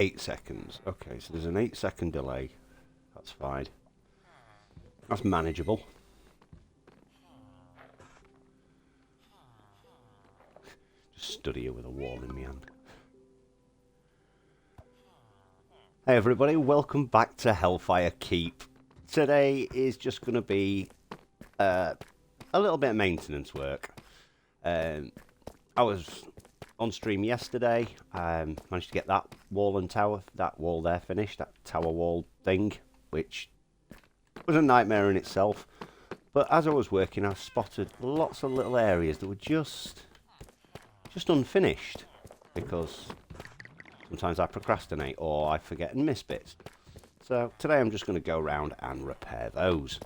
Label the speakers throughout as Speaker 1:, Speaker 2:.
Speaker 1: 8 seconds. Okay, so there's an 8-second delay. That's fine. That's manageable. Just stood here with a wall in my hand. Hey everybody, welcome back to Hellfire Keep. Today is just going to be a little bit of maintenance work. I was on stream yesterday. Managed to get that wall and tower, that wall there finished, that tower wall thing, which was a nightmare in itself. But as I was working, I spotted lots of little areas that were just unfinished, because sometimes I procrastinate or I forget and miss bits. So today I'm just going to go around and repair those.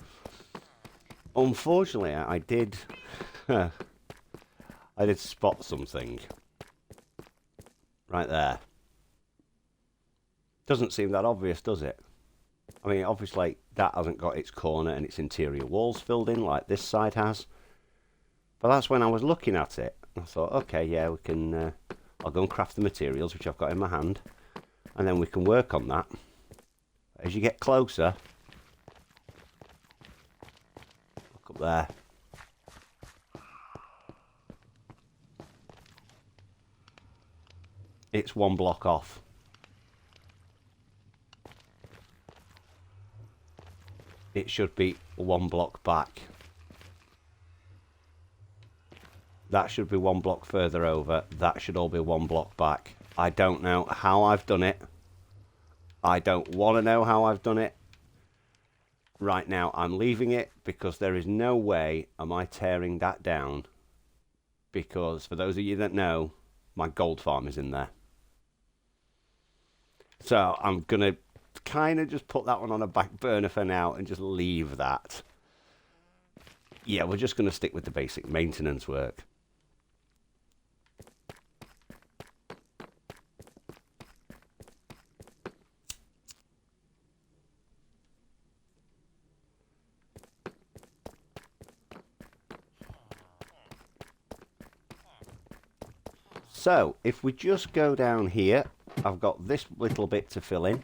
Speaker 1: Unfortunately, I did I did spot something right there. Doesn't seem that obvious, does it? I mean, obviously that hasn't got its corner and its interior walls filled in like this side has. But that's when I was looking at it. I thought, okay, yeah, we can. I'll go and craft the materials, which I've got in my hand, and then we can work on that. As you get closer, look up there. It's one block off. It should be one block back. That should be one block further over. That should all be one block back. I don't know how I've done it. I don't want to know how I've done it. Right now, I'm leaving it because there is no way am I tearing that down. Because for those of you that know, my gold farm is in there. So I'm going to kind of just put that one on a back burner for now and just leave that. Yeah, we're just going to stick with the basic maintenance work. So, if we just go down here, I've got this little bit to fill in.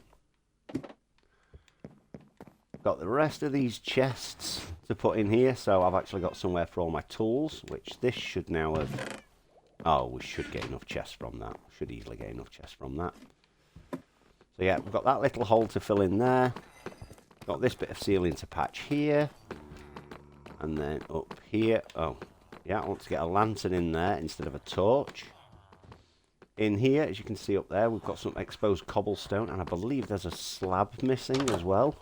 Speaker 1: Got the rest of these chests to put in here, so I've actually got somewhere for all my tools, which this should now have... Oh, we should get enough chests from that. Should easily get enough chests from that. So yeah, we've got that little hole to fill in there. Got this bit of ceiling to patch here. And then up here... Oh, yeah, I want to get a lantern in there instead of a torch. In here, as you can see up there, we've got some exposed cobblestone, and I believe there's a slab missing as well.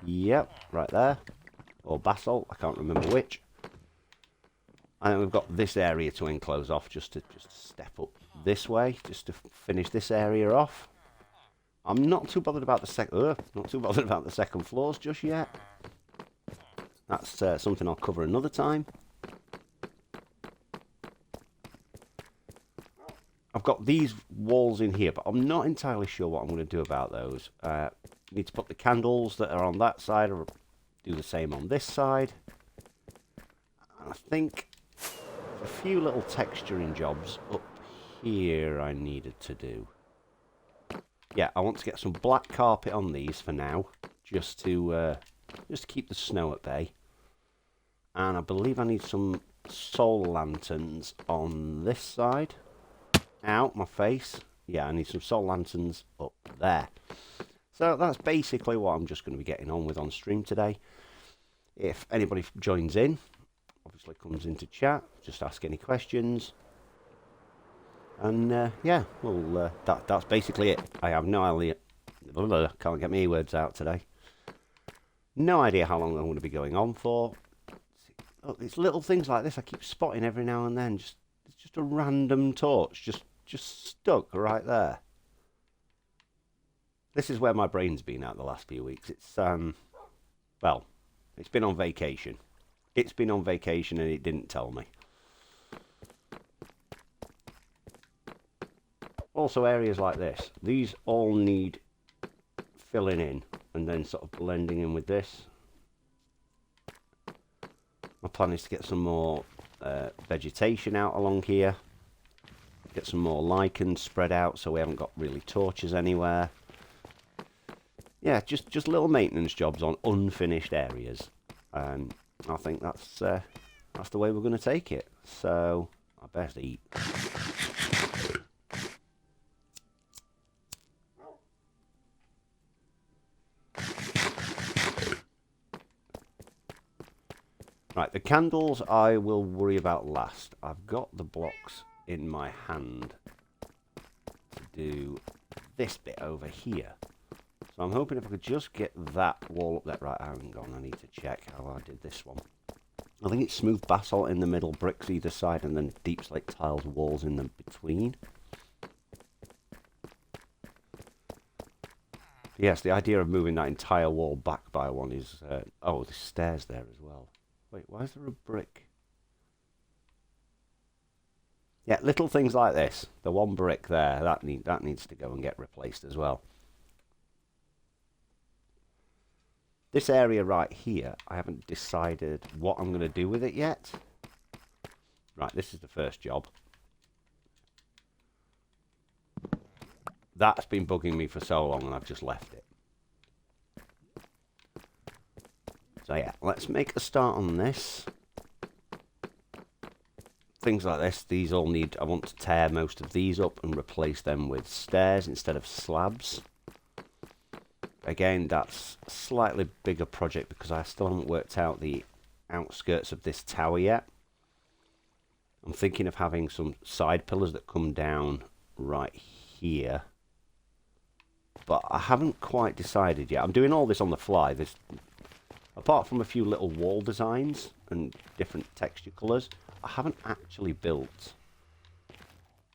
Speaker 1: Yep, right there. Or basalt, I can't remember which. And we've got this area to enclose off, just to step up this way, just to finish this area off. I'm not too bothered about the second floors just yet. That's something I'll cover another time. I've got these walls in here, but I'm not entirely sure what I'm going to do about those. Need to put the candles that are on that side, or do the same on this side. And I think a few little texturing jobs up here I needed to do. Yeah, I want to get some black carpet on these for now, just to keep the snow at bay. And I believe I need some solar lanterns on this side. Out my face. Yeah, I need some solar lanterns up there. So that's basically what I'm just going to be getting on with on stream today. If anybody joins in, obviously comes into chat, just ask any questions. And yeah, well, that's basically it. I have no idea. Can't get my words out today. No idea how long I'm going to be going on for. Oh, it's little things like this I keep spotting every now and then. It's just a random torch, just stuck right there. This is where my brain's been at the last few weeks. It's well, it's been on vacation. It's been on vacation and it didn't tell me. Also, areas like this, these all need filling in and then sort of blending in with this. My plan is to get some more vegetation out along here. Get some more lichens spread out so we haven't got really torches anywhere. Yeah, just little maintenance jobs on unfinished areas. And I think that's the way we're going to take it. So, I best eat. Right, the candles I will worry about last. I've got the blocks in my hand to do this bit over here. So I'm hoping if I could just get that wall up there. Right, hang on, I need to check how I did this one. I think it's smooth basalt in the middle, bricks either side, and then deep slate tiles walls in the between. Yes, the idea of moving that entire wall back by one is... oh, there's stairs there as well. Wait, why is there a brick? Yeah, little things like this. The one brick there, that needs to go and get replaced as well. This area right here, I haven't decided what I'm going to do with it yet. Right, this is the first job. That's been bugging me for so long and I've just left it. So yeah, let's make a start on this. Things like this, these all need... I want to tear most of these up and replace them with stairs instead of slabs. Again, that's a slightly bigger project because I still haven't worked out the outskirts of this tower yet. I'm thinking of having some side pillars that come down right here. But I haven't quite decided yet. I'm doing all this on the fly. This, apart from a few little wall designs and different texture colours, I haven't actually built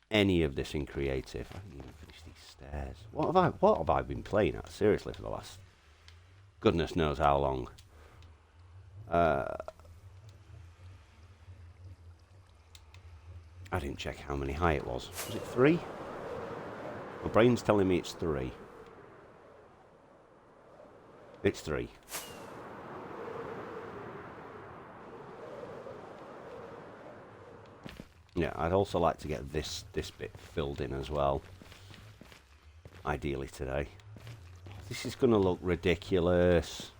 Speaker 1: any of this in creative. I haven't even finished these stairs. What have I been playing at? Seriously, for the last goodness knows how long. I didn't check how many high it was. Was it 3? My brain's telling me it's 3. It's 3. Yeah, I'd also like to get this bit filled in as well. Ideally today. This is going to look ridiculous.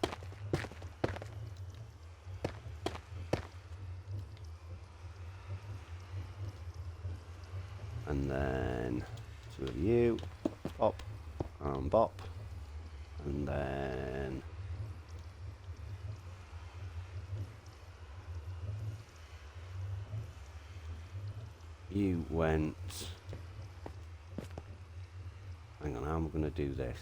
Speaker 1: And then 2 of you. Bop. And bop. And then... you went... hang on, how am I going to do this?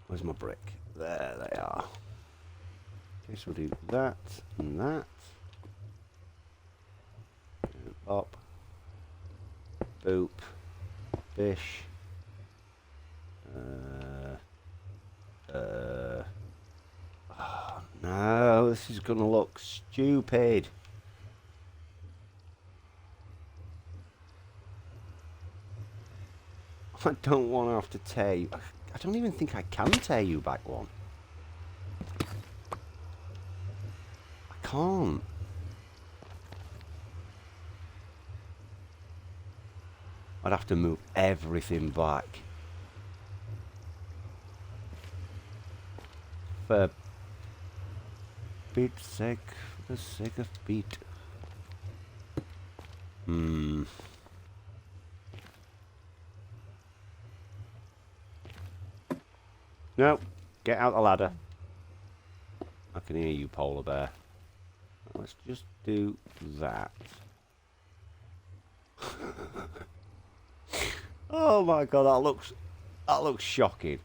Speaker 1: Where's my brick? There they are. Okay, so we'll do that and that. And up. Boop. Fish. Oh, no, this is going to look stupid. I don't want to have to tear you. I don't even think I can tear you back one. I can't. I'd have to move everything back. For beat's sake, for the sake of beat. No, get out the ladder. I can hear you, polar bear. Let's just do that. Oh my god, that looks shocking.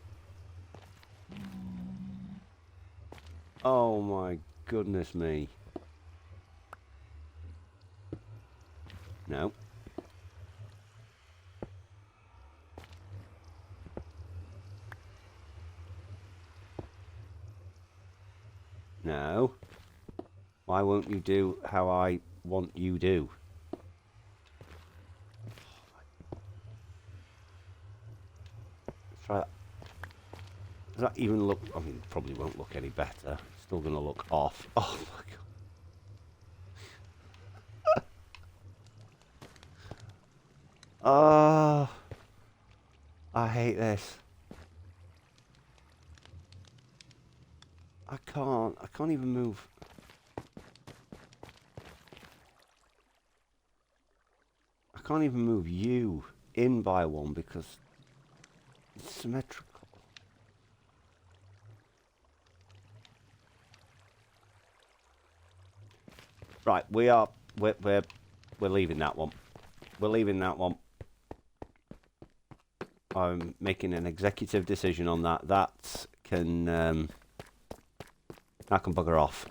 Speaker 1: Oh my goodness me. No. No. Why won't you do how I want you do? Try that. Does that even look... I mean, it probably won't look any better. It's still going to look off. Oh my god. Oh, I hate this. I can't even move. I can't even move you in by one because it's symmetrical. Right, we're leaving that one. We're leaving that one. I'm making an executive decision on that. That can bugger off.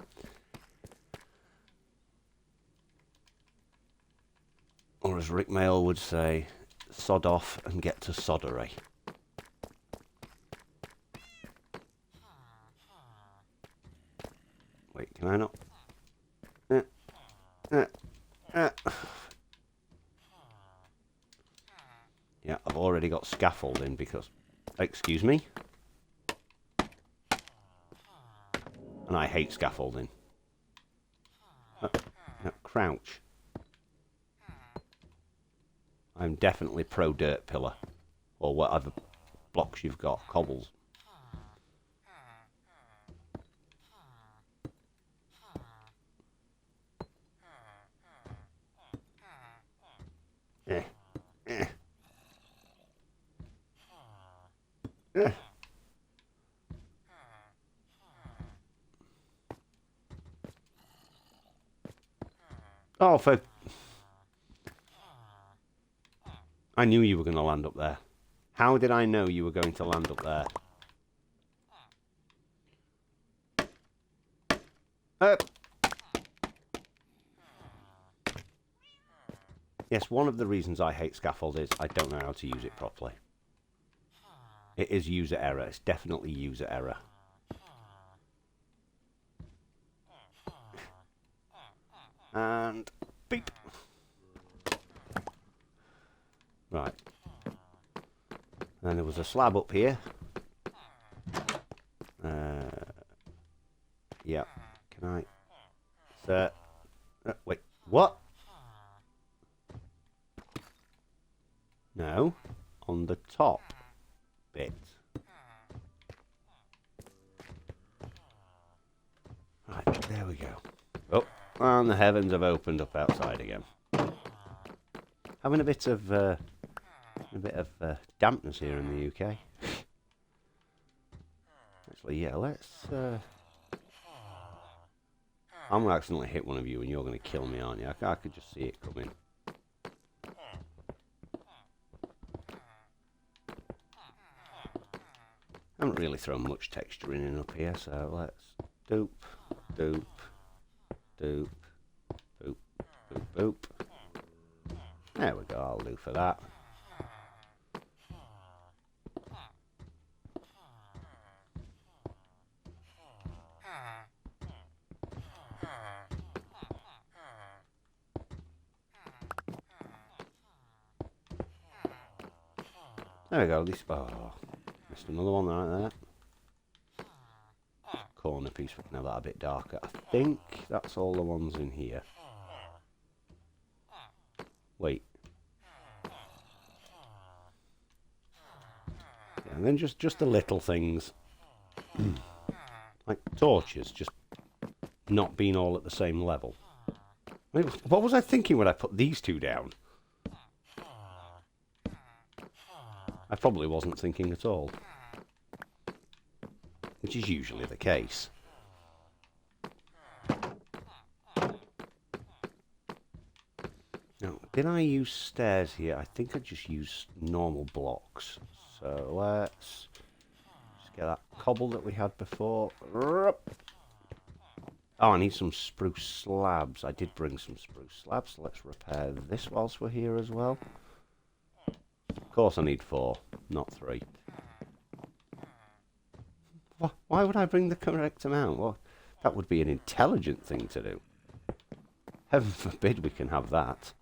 Speaker 1: Or as Rick Mail would say, sod off and get to soddery. Wait, can I not? Yeah, I've already got scaffolding because... Excuse me? And I hate scaffolding. No, crouch. I'm definitely pro dirt pillar. Or whatever blocks you've got. Cobbles. Oh, I knew you were going to land up there. How did I know you were going to land up there? Yes, one of the reasons I hate scaffold is I don't know how to use it properly. It is user error. It's definitely user error. And beep. Right. And there was a slab up here. Yeah. Can I? Wait. What? No. On the top bit. Right. There we go. Oh. And the heavens have opened up outside again. Having a bit of dampness here in the UK. Actually, yeah, let's... I'm going to accidentally hit one of you and you're going to kill me, aren't you? I could just see it coming. I haven't really thrown much texture in up here, so let's doop, doop, doop, boop, boop, boop. There we go, I'll do for that. There we go, missed another one right there. Corner piece, we can have that a bit darker. I think that's all the ones in here. Wait. Yeah, and then just the little things. Like torches, just not being all at the same level. I mean, what was I thinking when I put these two down? I probably wasn't thinking at all. Which is usually the case. Now, did I use stairs here? I think I just used normal blocks. So let's just get that cobble that we had before. Oh, I need some spruce slabs. I did bring some spruce slabs. Let's repair this whilst we're here as well. Of course I need 4, not 3. Why would I bring the correct amount? Well, that would be an intelligent thing to do. Heaven forbid we can have that.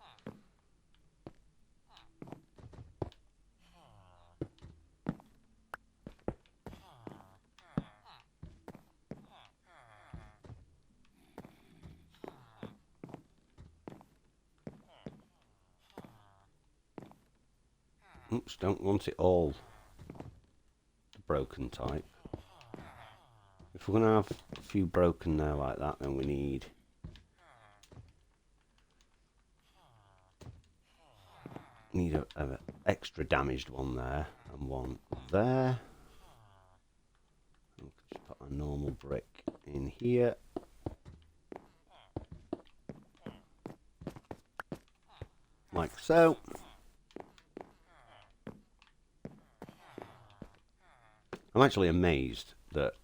Speaker 1: Oops, don't want it all the broken type. If we're going to have a few broken there like that, then we need... Need a extra damaged one there, and one there. We can just put a normal brick in here. Like so. I'm actually amazed that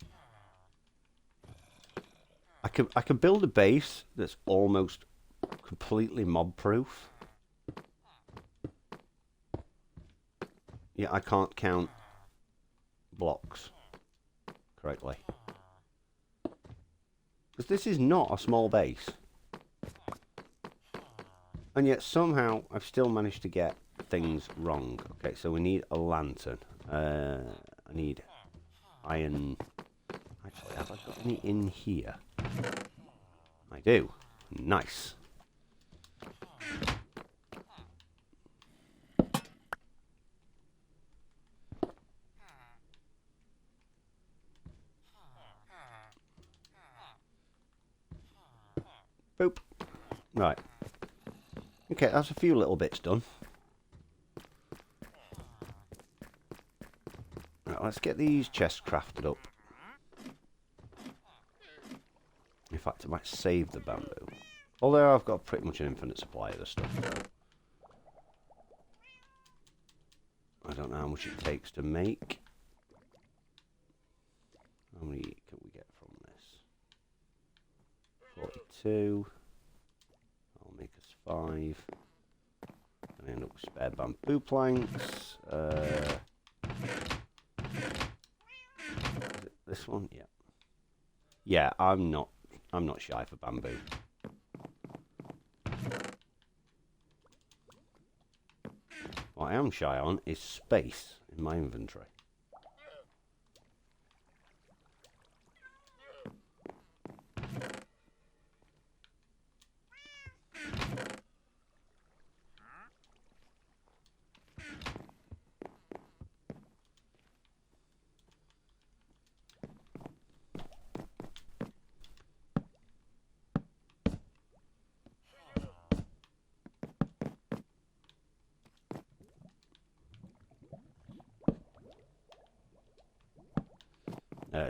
Speaker 1: I can build a base that's almost completely mob proof. Yeah, I can't count blocks correctly. Because this is not a small base. And yet somehow I've still managed to get things wrong. Okay, so we need a lantern. I need iron. Actually, have I got any in here? I do. Nice. Boop. Right. Okay, that's a few little bits done. Right, let's get these chests crafted up. In fact, I might save the bamboo. Although I've got pretty much an infinite supply of this stuff. So I don't know how much it takes to make. How many can we get from this? 42. I'll make us 5. I end up with spare bamboo planks. Is it this one? Yeah. Yeah, I'm not shy for bamboo. What I am shy on is space in my inventory.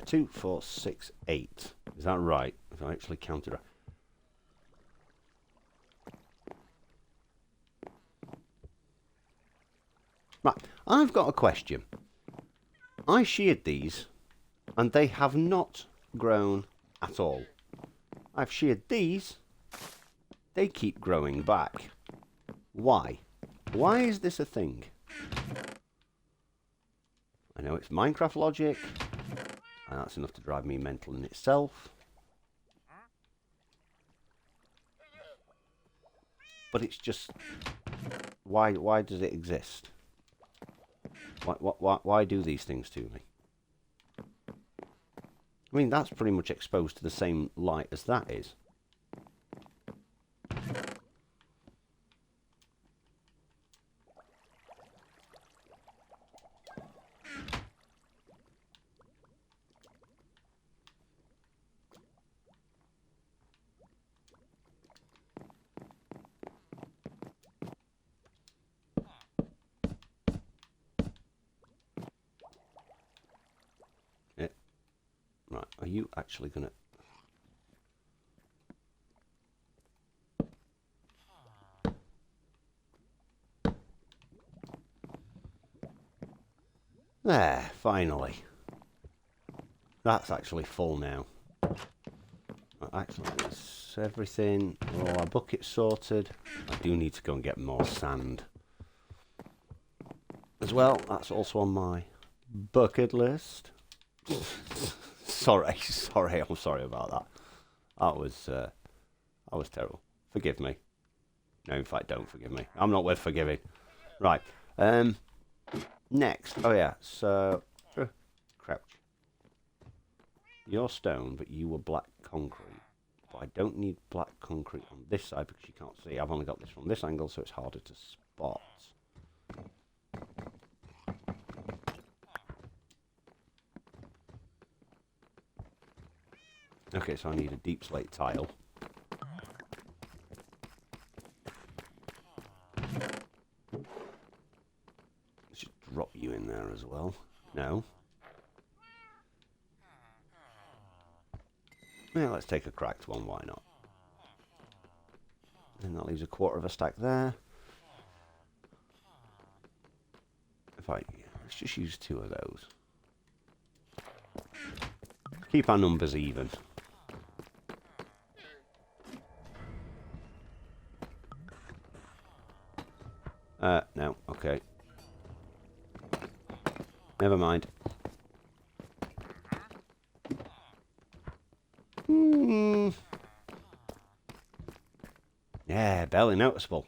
Speaker 1: Two, 4, 6, 8. Is that right? If I actually counted right. Right, I've got a question. I sheared these, and they have not grown at all. I've sheared these, they keep growing back. Why? Why is this a thing? I know it's Minecraft logic, and that's enough to drive me mental in itself. But it's just... Why does it exist? Why do these things to me? I mean, that's pretty much exposed to the same light as that is. Right, are you actually going to... There, finally. That's actually full now. Actually, that's everything. All our buckets sorted. I do need to go and get more sand. As well, that's also on my bucket list. Sorry, I'm sorry about that. That was terrible. Forgive me. No, in fact, don't forgive me. I'm not worth forgiving. Right. Next. Oh yeah. So, crouch. You're stone, but you were black concrete. But I don't need black concrete on this side because you can't see. I've only got this from this angle, so it's harder to spot. Okay, so I need a deep slate tile. Let's just drop you in there as well. No. Yeah, let's take a cracked one, why not? And that leaves a quarter of a stack there. Let's just use 2 of those. Keep our numbers even. No, okay. Never mind. Yeah, barely noticeable.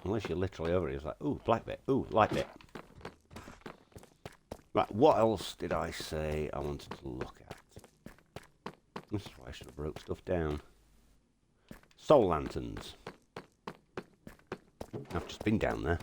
Speaker 1: Unless you're literally over it, it's like, ooh, black bit, ooh, light bit. Right, what else did I say I wanted to look at? This is why I should have wrote stuff down. Soul lanterns. I've just been down there.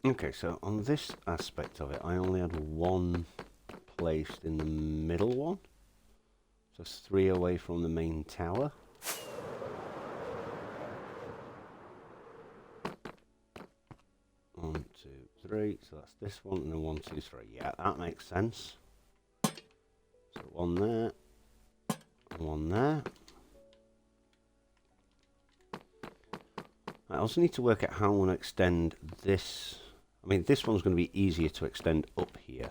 Speaker 1: Okay, so on this aspect of it, I only had 1 placed in the middle one. So it's 3 away from the main tower. One, two, three. So that's this one, and then 1, 2, 3. Yeah, that makes sense. So 1 there, 1 there. I also need to work out how I want to extend this. I mean, this one's going to be easier to extend up here.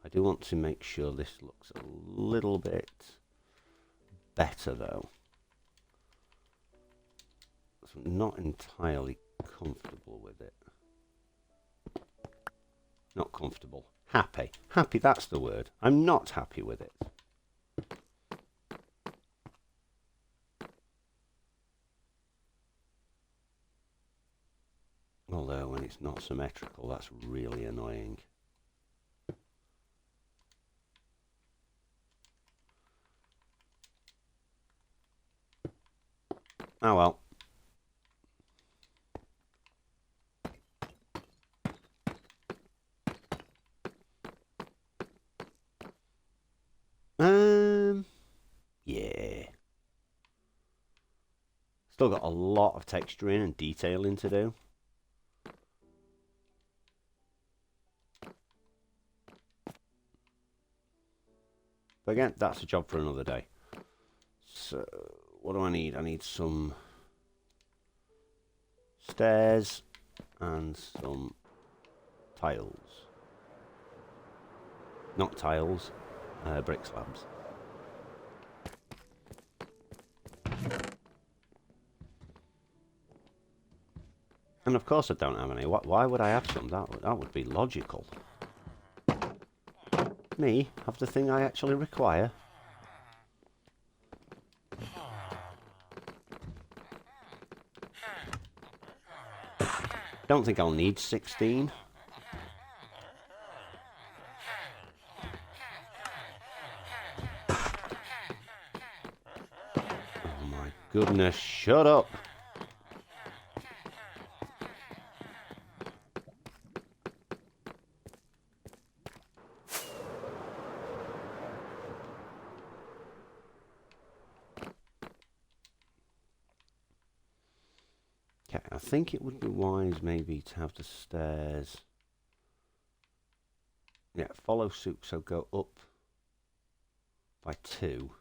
Speaker 1: I do want to make sure this looks a little bit better, though. So I'm not entirely comfortable with it. Not comfortable. Happy. Happy, that's the word. I'm not happy with it. Although, when it's not symmetrical, that's really annoying. Oh well. Yeah. Still got a lot of texturing and detailing to do. But again, that's a job for another day. So, what do I need? I need some stairs and some tiles. Not tiles, brick slabs. And of course I don't have any. Why would I have some? That would be logical. Me have the thing I actually require. Don't think I'll need 16. Oh my goodness, shut up! Okay, I think it would be wise maybe to have the stairs. Yeah, follow suit, so go up by 2.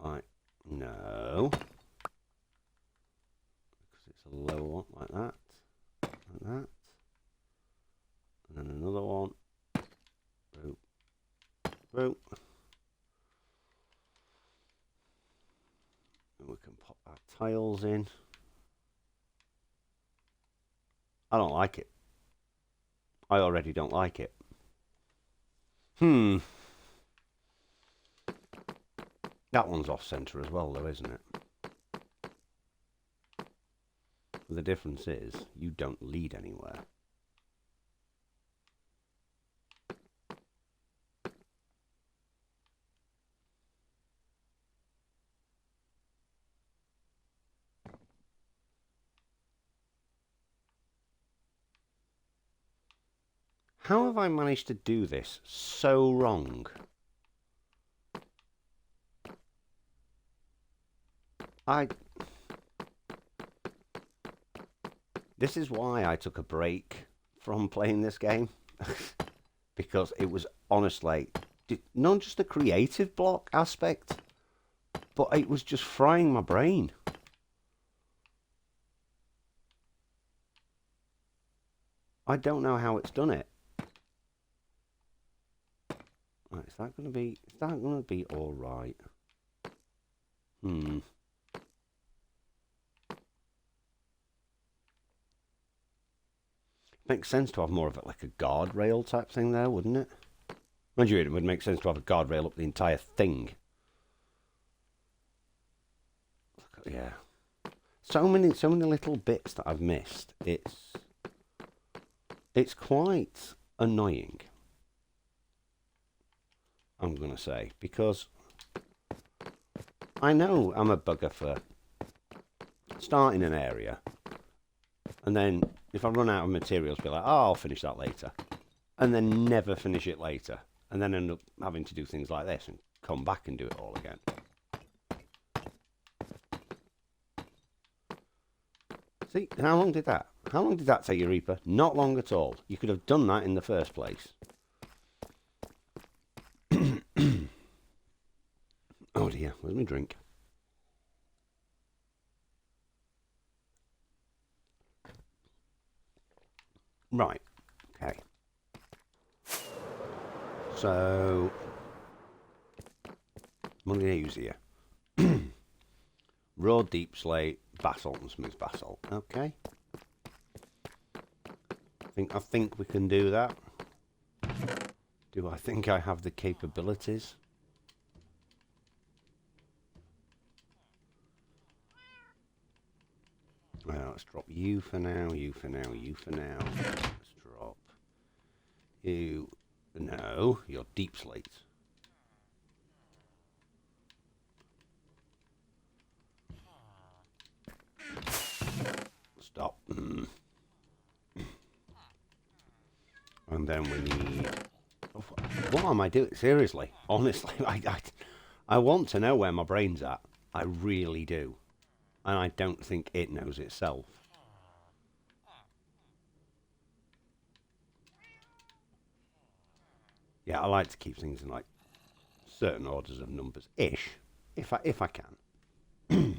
Speaker 1: Right, no. Because it's a lower one, like that. Like that. And then another one. Boop. Boop. And we can pop our tiles in. I don't like it. I already don't like it. That one's off centre as well, though, isn't it? The difference is you don't lead anywhere. How have I managed to do this so wrong? This is why I took a break from playing this game. Because it was honestly not just the creative block aspect, but it was just frying my brain. I don't know how it's done it. Right, is that going to be all right? Makes sense to have more of it like a guardrail type thing there, wouldn't it? Mind you, it would make sense to have a guardrail up the entire thing. Yeah. So many little bits that I've missed. It's quite annoying, I'm going to say, because I know I'm a bugger for starting an area, and then if I run out of materials, be like, oh, I'll finish that later, and then never finish it later, and then end up having to do things like this and come back and do it all again. See, how long did that take you, Reaper? Not long at all. You could have done that in the first place. Oh dear, where's my drink? Right, okay. So, what am I going to use here? Raw deep slate, basalt and smooth basalt. Okay. I think we can do that. Do I think I have the capabilities? Well, let's drop you for now, you for now, you for now. Let's drop you. No, you're deep slate. Stop. And then we need... What am I doing? Seriously, honestly, I want to know where my brain's at. I really do. And I don't think it knows itself. Yeah, I like to keep things in like certain orders of numbers-ish, if I can. God,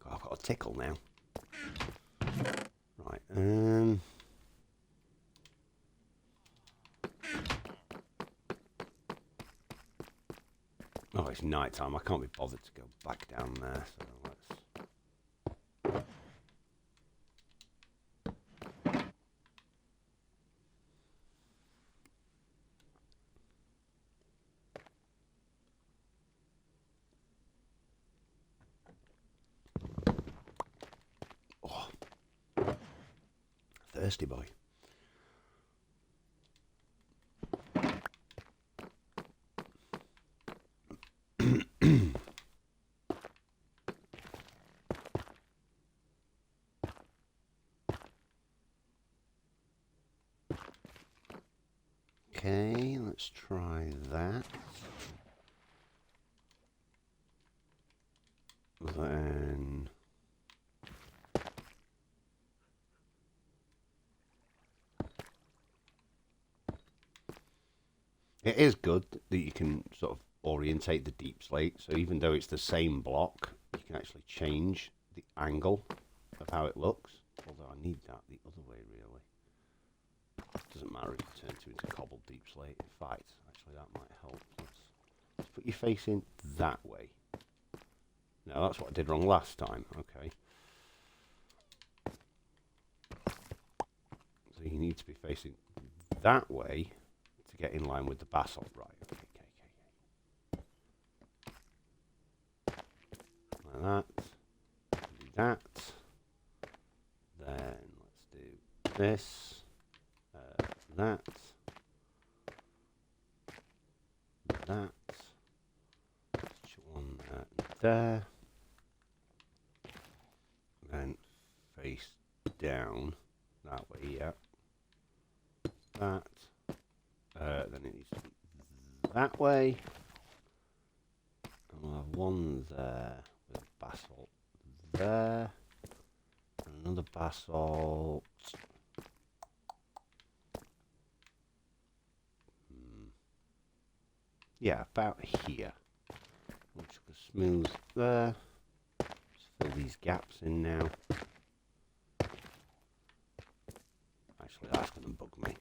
Speaker 1: I've got a tickle now. Right, oh, it's night time. I can't be bothered to go back down there, so let's... Oh. Thirsty boy. Okay, let's try that. Then... It is good that you can sort of orientate the deep slate. So even though it's the same block, you can actually change the angle of how it looks. Although I need that the other way, really. Doesn't matter if you turn into cobbled deep slate. In fact, actually that might help. Let's put your face in that way. No, that's what I did wrong last time. Okay. So you need to be facing that way to get in line with the basalt. Right, okay. Like that. Do that. Then let's do this. That. That. Put one there. Then face down that way, yeah. That. Then it needs to be that way. And we'll have one there with basalt there. And another basalt. Yeah, about here. Which will smooth there. Just fill these gaps in now. Actually, that's going to bug me.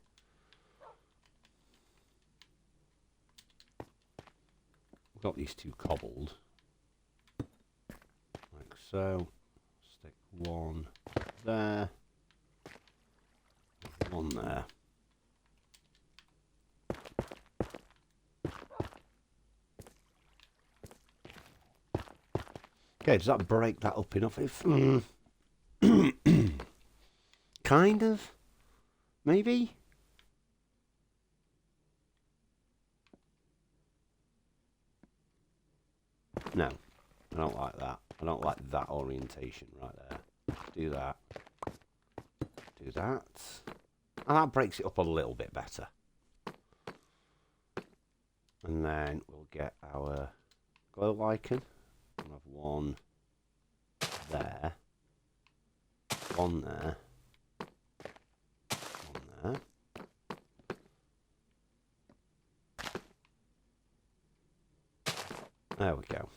Speaker 1: We've got these two cobbled. Like so. Stick one there. One there. Okay, does that break that up enough? If kind of, maybe. No, I don't like that. I don't like that orientation right there. Do that. Do that. And that breaks it up a little bit better. And then we'll get our glow icon. We'll have one there, one there, one there. There we go.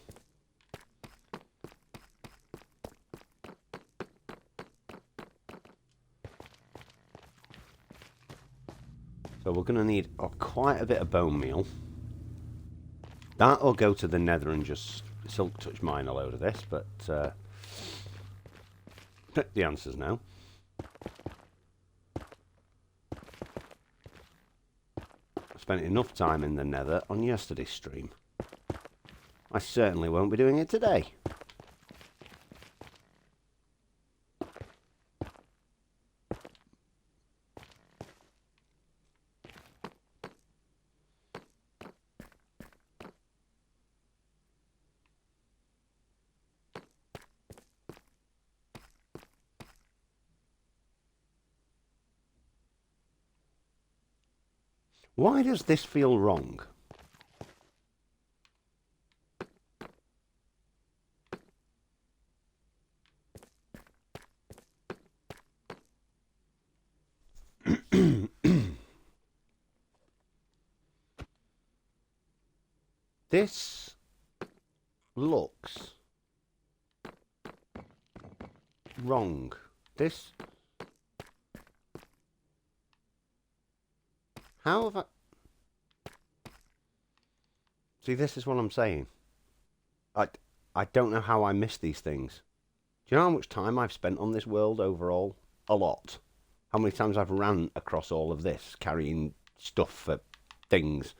Speaker 1: So we're going to need quite a bit of bone meal. That'll go to the nether and just silk touch mine a load of this, but the answer's no. I spent enough time in the nether on yesterday's stream. I certainly won't be doing it today. Why does this feel wrong? This looks wrong. This... How have I... See, this is what I'm saying. I don't know how I miss these things. Do you know how much time I've spent on this world overall? A lot. How many times I've ran across all of this, carrying stuff for things.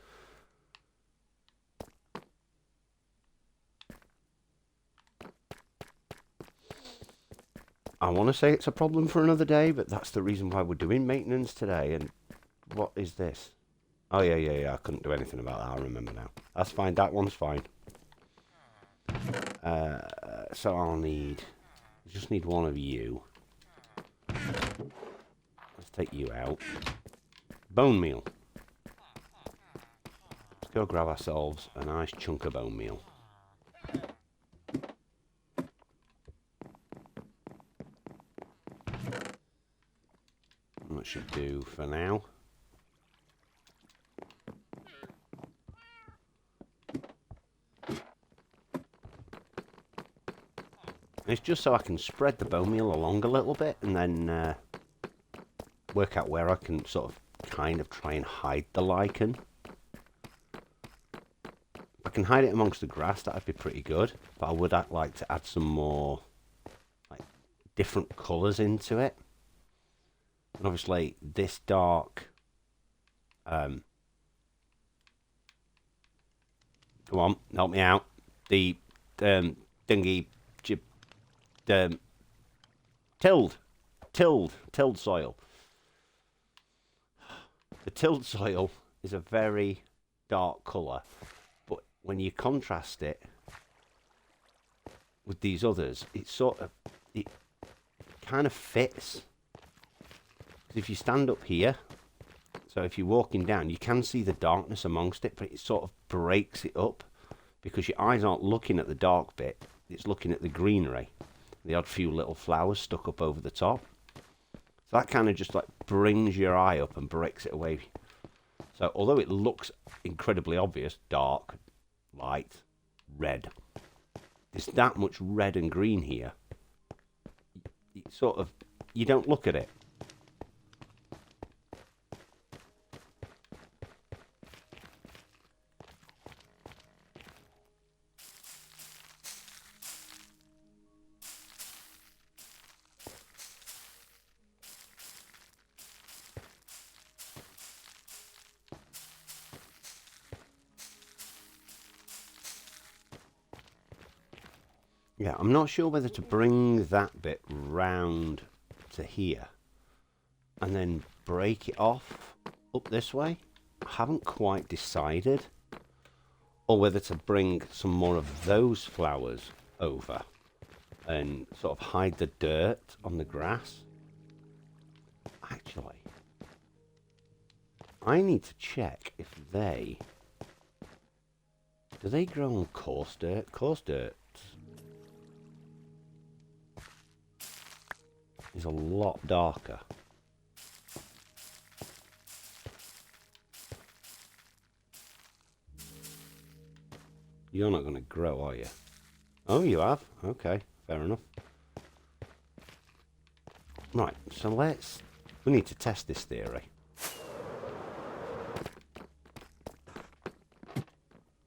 Speaker 1: I want to say it's a problem for another day, but that's the reason why we're doing maintenance today. And what is this? Oh, yeah. I couldn't do anything about that. I remember now. That's fine. That one's fine. So I'll need... just need one of you. Let's take you out. Bone meal. Let's go grab ourselves a nice chunk of bone meal. That should do for now. It's just so I can spread the bone meal along a little bit and then work out where I can sort of kind of try and hide the lichen. If I can hide it amongst the grass, that'd be pretty good. But I would like to add some more like different colours into it. And obviously this dark come on, help me out. The dingy tilled soil. The tilled soil is a very dark colour, but when you contrast it with these others, it kind of fits. If you stand up here, so if you're walking down, you can see the darkness amongst it, but it sort of breaks it up because your eyes aren't looking at the dark bit, it's looking at the greenery. The odd few little flowers stuck up over the top. So that kind of just like brings your eye up and breaks it away. So although it looks incredibly obvious, dark, light, red, there's that much red and green here. It sort of, you don't look at it. Yeah, I'm not sure whether to bring that bit round to here and then break it off up this way. I haven't quite decided. Or whether to bring some more of those flowers over and sort of hide the dirt on the grass. Actually, I need to check if do they grow on coarse dirt? Coarse dirt is a lot darker. You're not going to grow, are you? Oh, you have? Okay, fair enough. Right, so we need to test this theory.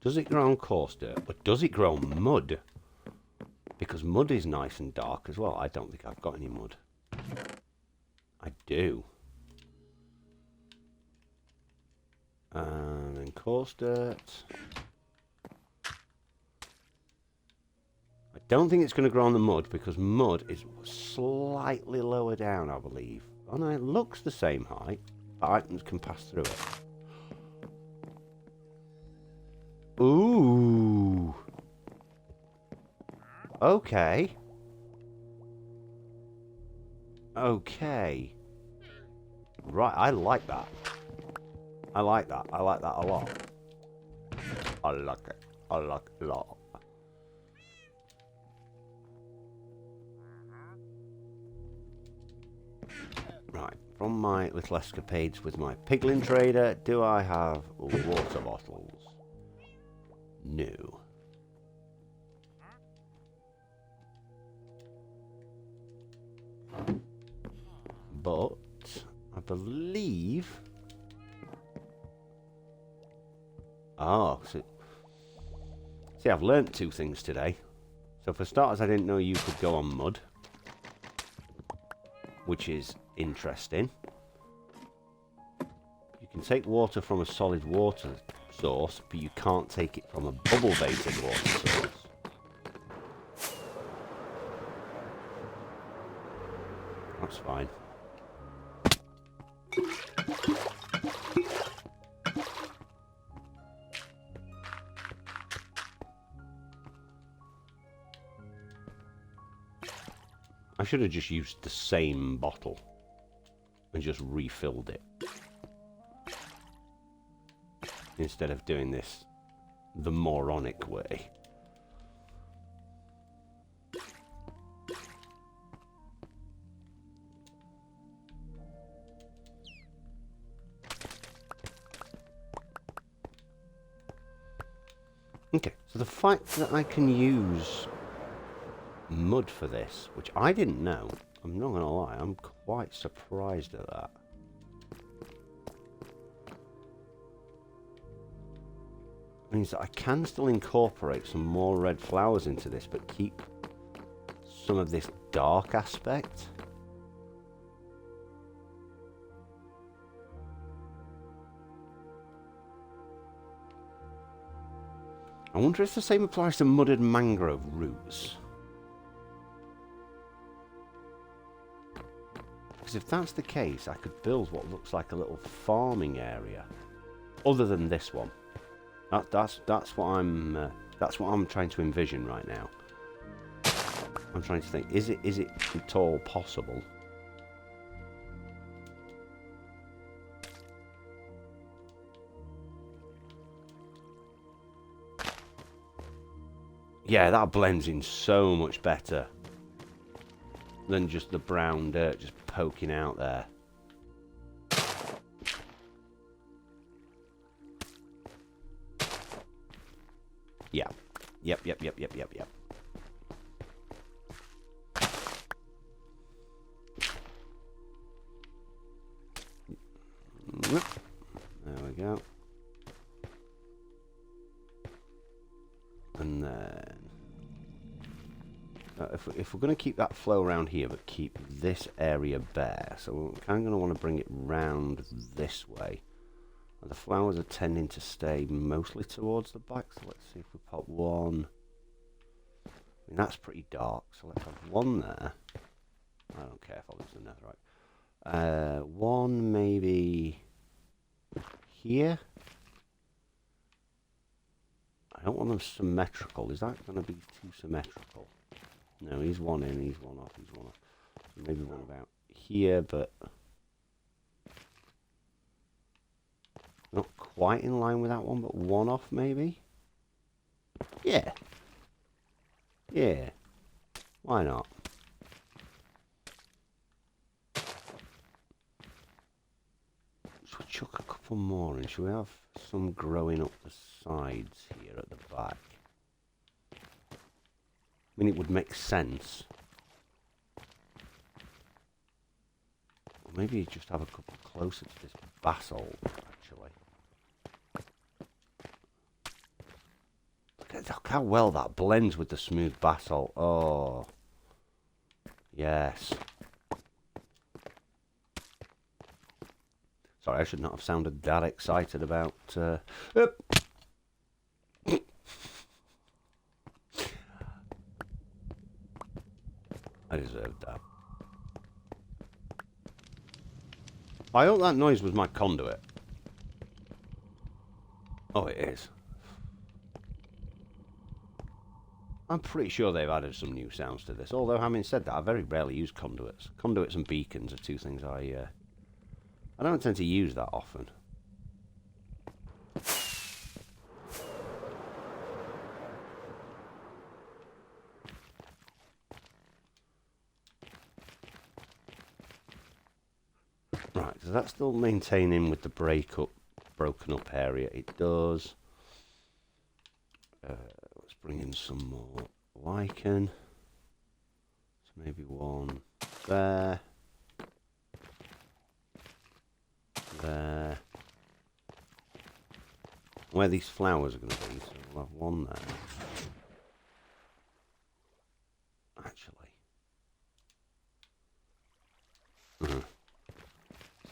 Speaker 1: Does it grow on coarse dirt, or does it grow on mud? Because mud is nice and dark as well. I don't think I've got any mud. I do. And then coarse dirt. I don't think it's going to grow on the mud because mud is slightly lower down, I believe. Oh no, it looks the same height, but items can pass through it. Ooh. Okay. Okay. Right, I like that. I like that. I like that a lot. I like it. I like it a lot. Right, from my little escapades with my piglin trader, do I have water bottles? No. But I believe... Oh, see, I've learnt two things today. So for starters, I didn't know you could go on mud, which is interesting. You can take water from a solid water source, but you can't take it from a bubble-based water source. That's fine. I should have just used the same bottle and just refilled it instead of doing this the moronic way. Okay, so the fact that I can use mud for this, which I didn't know. I'm not going to lie, I'm quite surprised at that. Means that I can still incorporate some more red flowers into this, but keep some of this dark aspect. I wonder if the same applies to mudded mangrove roots. Because if that's the case, I could build what looks like a little farming area, other than this one. That's what I'm trying to envision right now. I'm trying to think: is it at all possible? Yeah, that blends in so much better than just the brown dirt just poking out there. Yeah. Yep. There we go. And then... if we're going to keep that flow around here, but keep this area bare, so we're kind of going to want to bring it round this way. And the flowers are tending to stay mostly towards the back, so let's see if we pop one. I mean, that's pretty dark, so let's have one there. I don't care if I lose the netherite. One maybe here. I don't want them symmetrical. Is that going to be too symmetrical? No, he's one in, he's one off, he's one off. So maybe one about here, but not quite in line with that one, but one off maybe? Yeah. Yeah. Why not? Should we chuck a couple more in? Should we have some growing up the sides here at the back? I mean, it would make sense. Or maybe just have a couple closer to this basalt, actually. Look how well that blends with the smooth basalt. Oh. Yes. Sorry, I should not have sounded that excited about... I deserved that. I hope that noise was my conduit. Oh, it is. I'm pretty sure they've added some new sounds to this. Although, having said that, I very rarely use conduits. Conduits and beacons are two things I don't tend to use that often. Right, does that still maintaining with the broken up area? It does. Let's bring in some more lichen. So maybe one there. There. Where these flowers are going to be, so we'll have one there. Actually.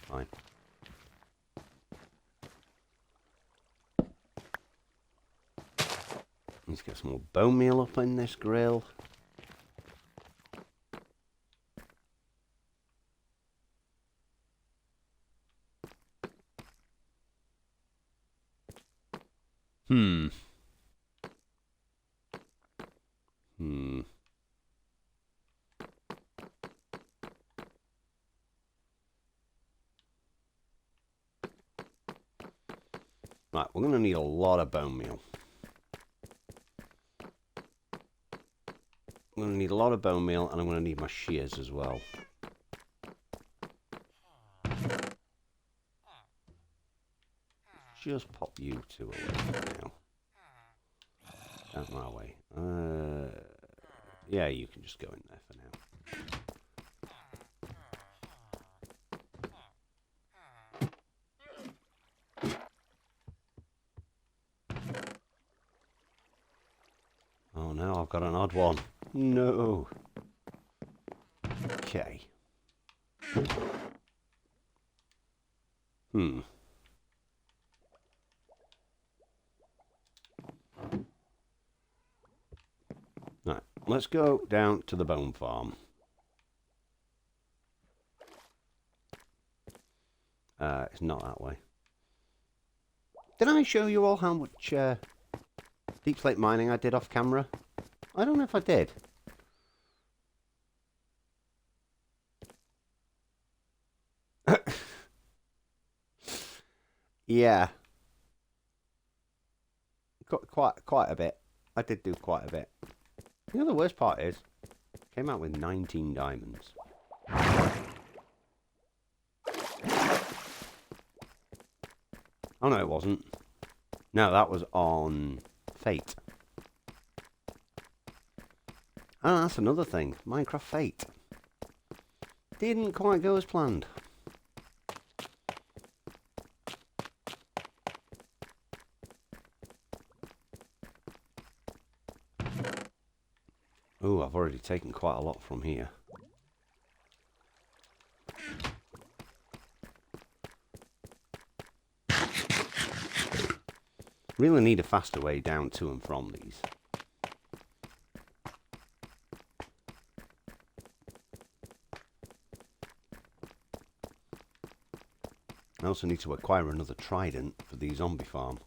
Speaker 1: Fine. Let's get some more bone meal up in this grill. Right, we're going to need a lot of bone meal. I'm going to need a lot of bone meal, and I'm going to need my shears as well. Just pop you two away now. Out my way. Yeah, you can just go in there for now. Oh no, I've got an odd one. No. Okay. Right, let's go down to the bone farm. It's not that way. Did I show you all how much deep slate mining I did off camera? I don't know if I did. Yeah. Quite a bit. I did do quite a bit. You know, the worst part is, came out with 19 diamonds. Oh no, it wasn't. No, that was on Fate. Oh, that's another thing. Minecraft Fate. Didn't quite go as planned. Oh, I've already taken quite a lot from here. Really need a faster way down to and from these. I also need to acquire another trident for the zombie farm.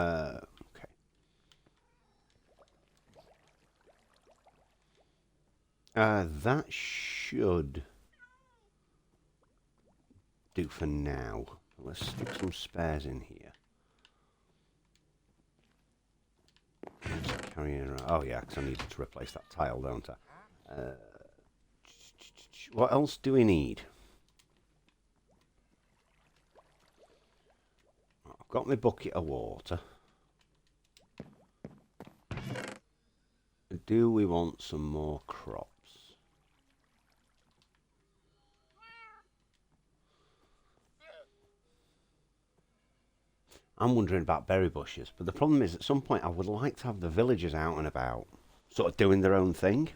Speaker 1: Okay. That should do for now. Let's stick some spares in here. Carrying around. Oh yeah, because I need to replace that tile, don't I? What else do we need? I've got my bucket of water. Do we want some more crops? I'm wondering about berry bushes, but the problem is at some point I would like to have the villagers out and about, sort of doing their own thing.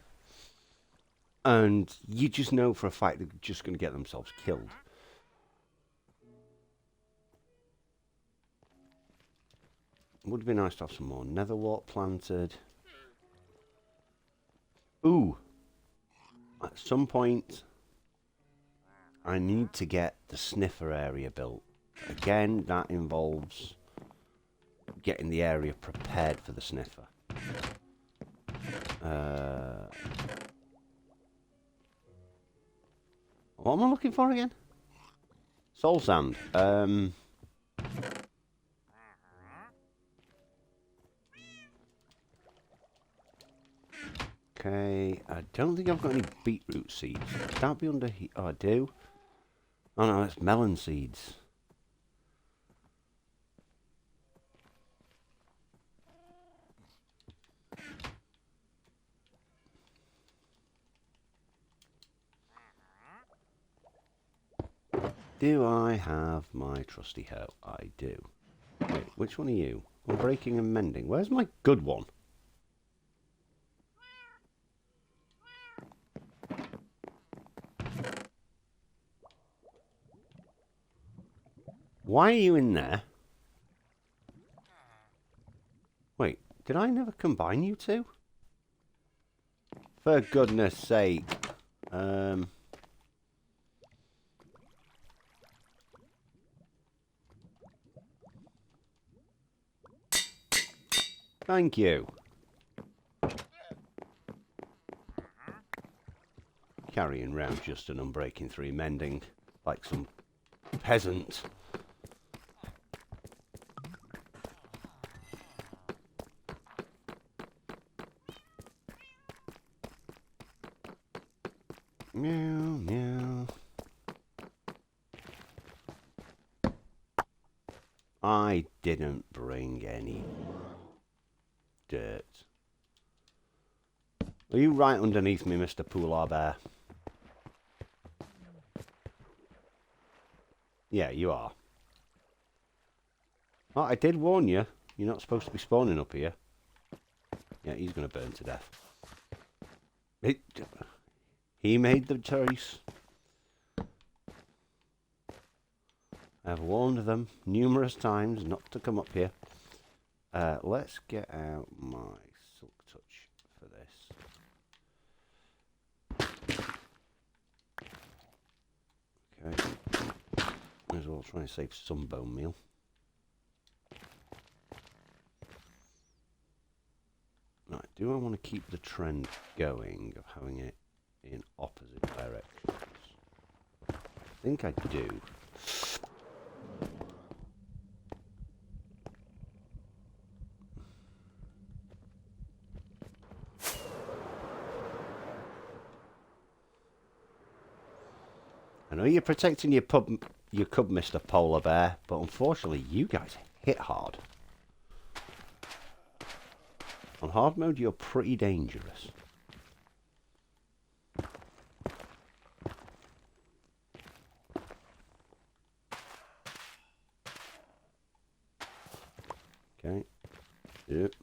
Speaker 1: And you just know for a fact they're just going to get themselves killed. It would be nice to have some more netherwort planted. Ooh! At some point, I need to get the sniffer area built. Again, that involves getting the area prepared for the sniffer. What am I looking for again? Soul sand. Okay, I don't think I've got any beetroot seeds. Would that be under here? Oh, I do. Oh no, it's melon seeds. Do I have my trusty hoe? I do. Wait, which one are you? I'm breaking and mending. Where's my good one? Why are you in there? Wait, did I never combine you two? For goodness sake. Thank you. Carrying round just an unbreaking 3 mending like some peasant. Meow, meow. I didn't bring any dirt. Are you right underneath me, Mr. Polar Bear? Yeah, you are. Oh, I did warn you. You're not supposed to be spawning up here. Yeah, he's going to burn to death. He made the choice. I've warned them numerous times not to come up here. Let's get out my silk touch for this. Okay. Might as well try and save some bone meal. Right, do I want to keep the trend going of having it in opposite directions? I think I do. I know you're protecting your cub, Mr. Polar Bear, but unfortunately you guys hit hard. On hard mode, you're pretty dangerous. Okay. Yep.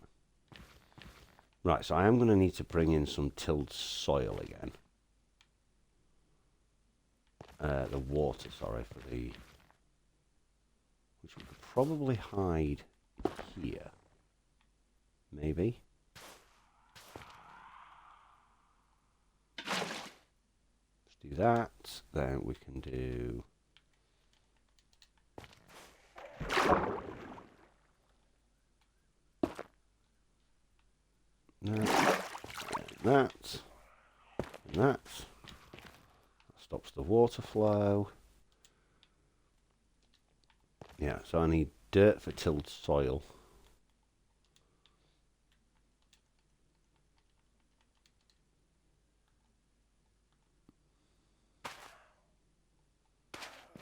Speaker 1: Right, so I am going to need to bring in some tilled soil again. The water, sorry, for the... which we could probably hide here. Maybe. Let's do that. Then we can do... that. And that. Stops the water flow. Yeah, so I need dirt for tilled soil.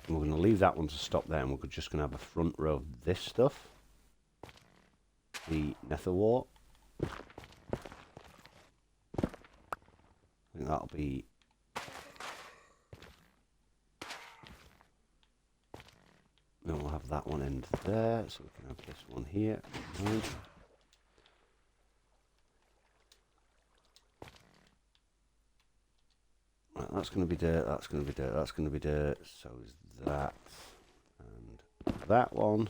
Speaker 1: And we're going to leave that one to stop there, and we're just going to have a front row of this stuff. The netherwort. I think that'll be... then we'll have that one end there, so we can have this one here. Right, that's going to be dirt, that's going to be dirt, that's going to be dirt, so is that. And that one,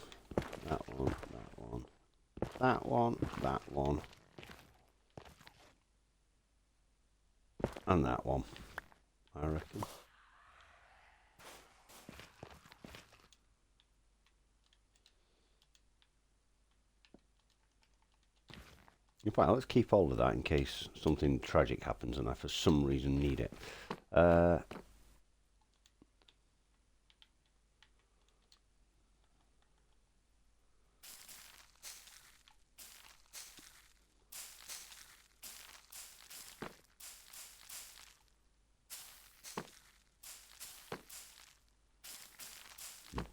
Speaker 1: that one, that one, that one, that one. And that one, I reckon. In fact, let's keep hold of that in case something tragic happens and I for some reason need it.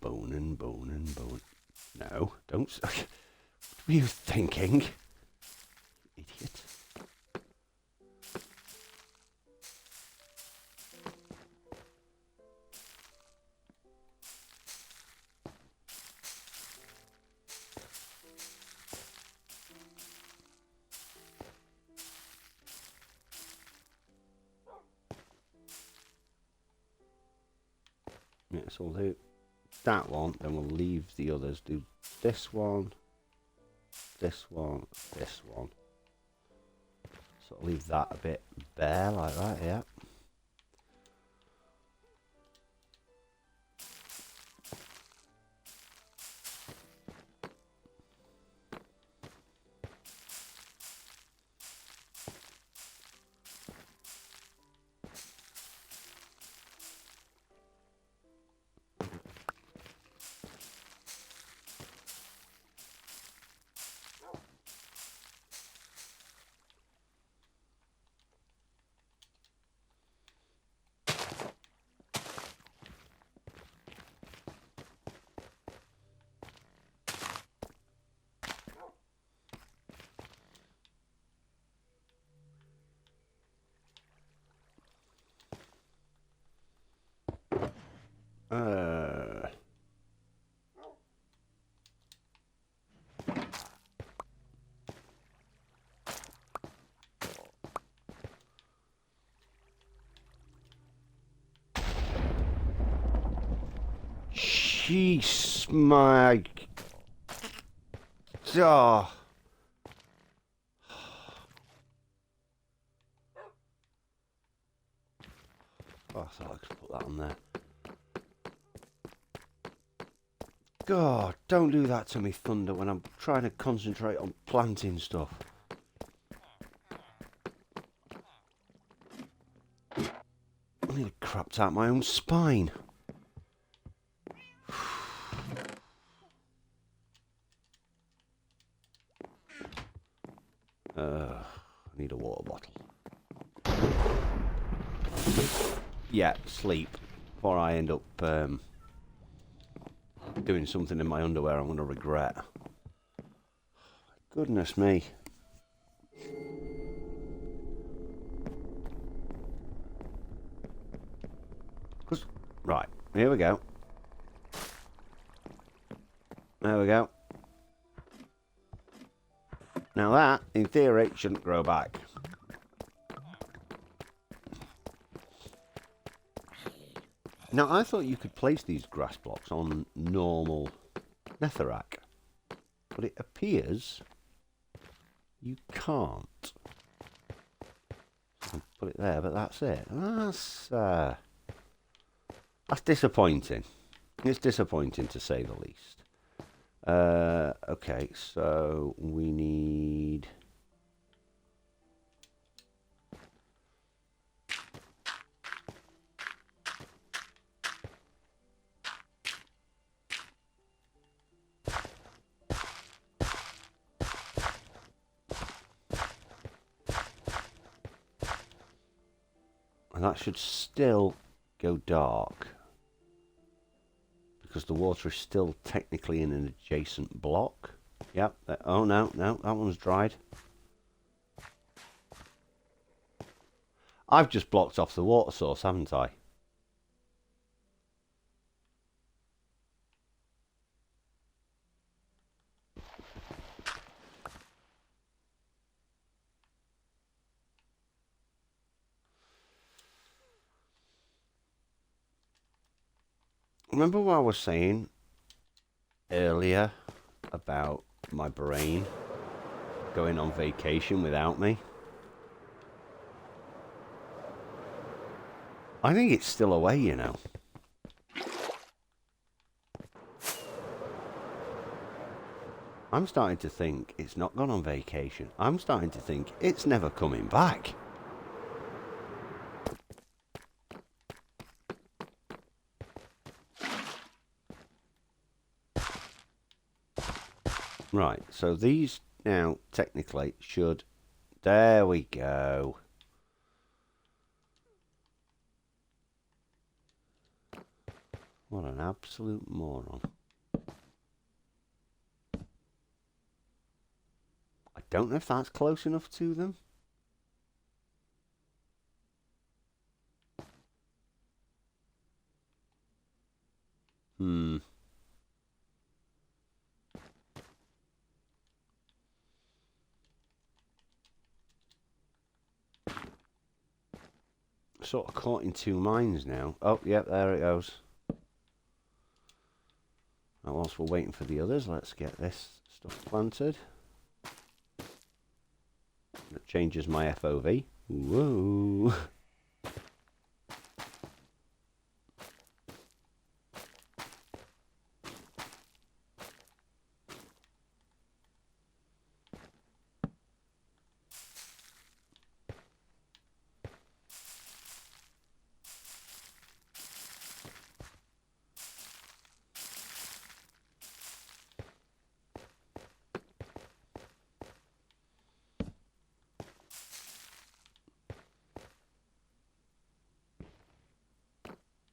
Speaker 1: Bone and bone and bone. No, don't. What were you thinking? Idiot. Yeah, so we'll do that one, then we'll leave the others. Do this one, this one, this one. So I'll leave that a bit bare like that, yeah. Jeez, my... Oh. Oh, I thought I could put that on there. God, don't do that to me, Thunder, when I'm trying to concentrate on planting stuff. I nearly crapped out my own spine. I need a water bottle. Yeah, sleep. Before I end up doing something in my underwear I'm going to regret. Goodness me. Right, here we go. There we go. Now that, in theory, shouldn't grow back. Now, I thought you could place these grass blocks on normal netherrack, but it appears you can't. I can put it there, but that's it. That's disappointing. It's disappointing, to say the least. Okay, so we need... And that should still go dark, because the water is still technically in an adjacent block. Yep. Oh, no, that one's dried. I've just blocked off the water source, haven't I? Remember what I was saying earlier about my brain going on vacation without me? I think it's still away, you know. I'm starting to think it's not gone on vacation. I'm starting to think it's never coming back. Right, so these now technically should... There we go. What an absolute moron. I don't know if that's close enough to them. Sort of caught in two minds now. Oh, yep, there it goes. Now, whilst we're waiting for the others, let's get this stuff planted. That changes my FOV. Whoa!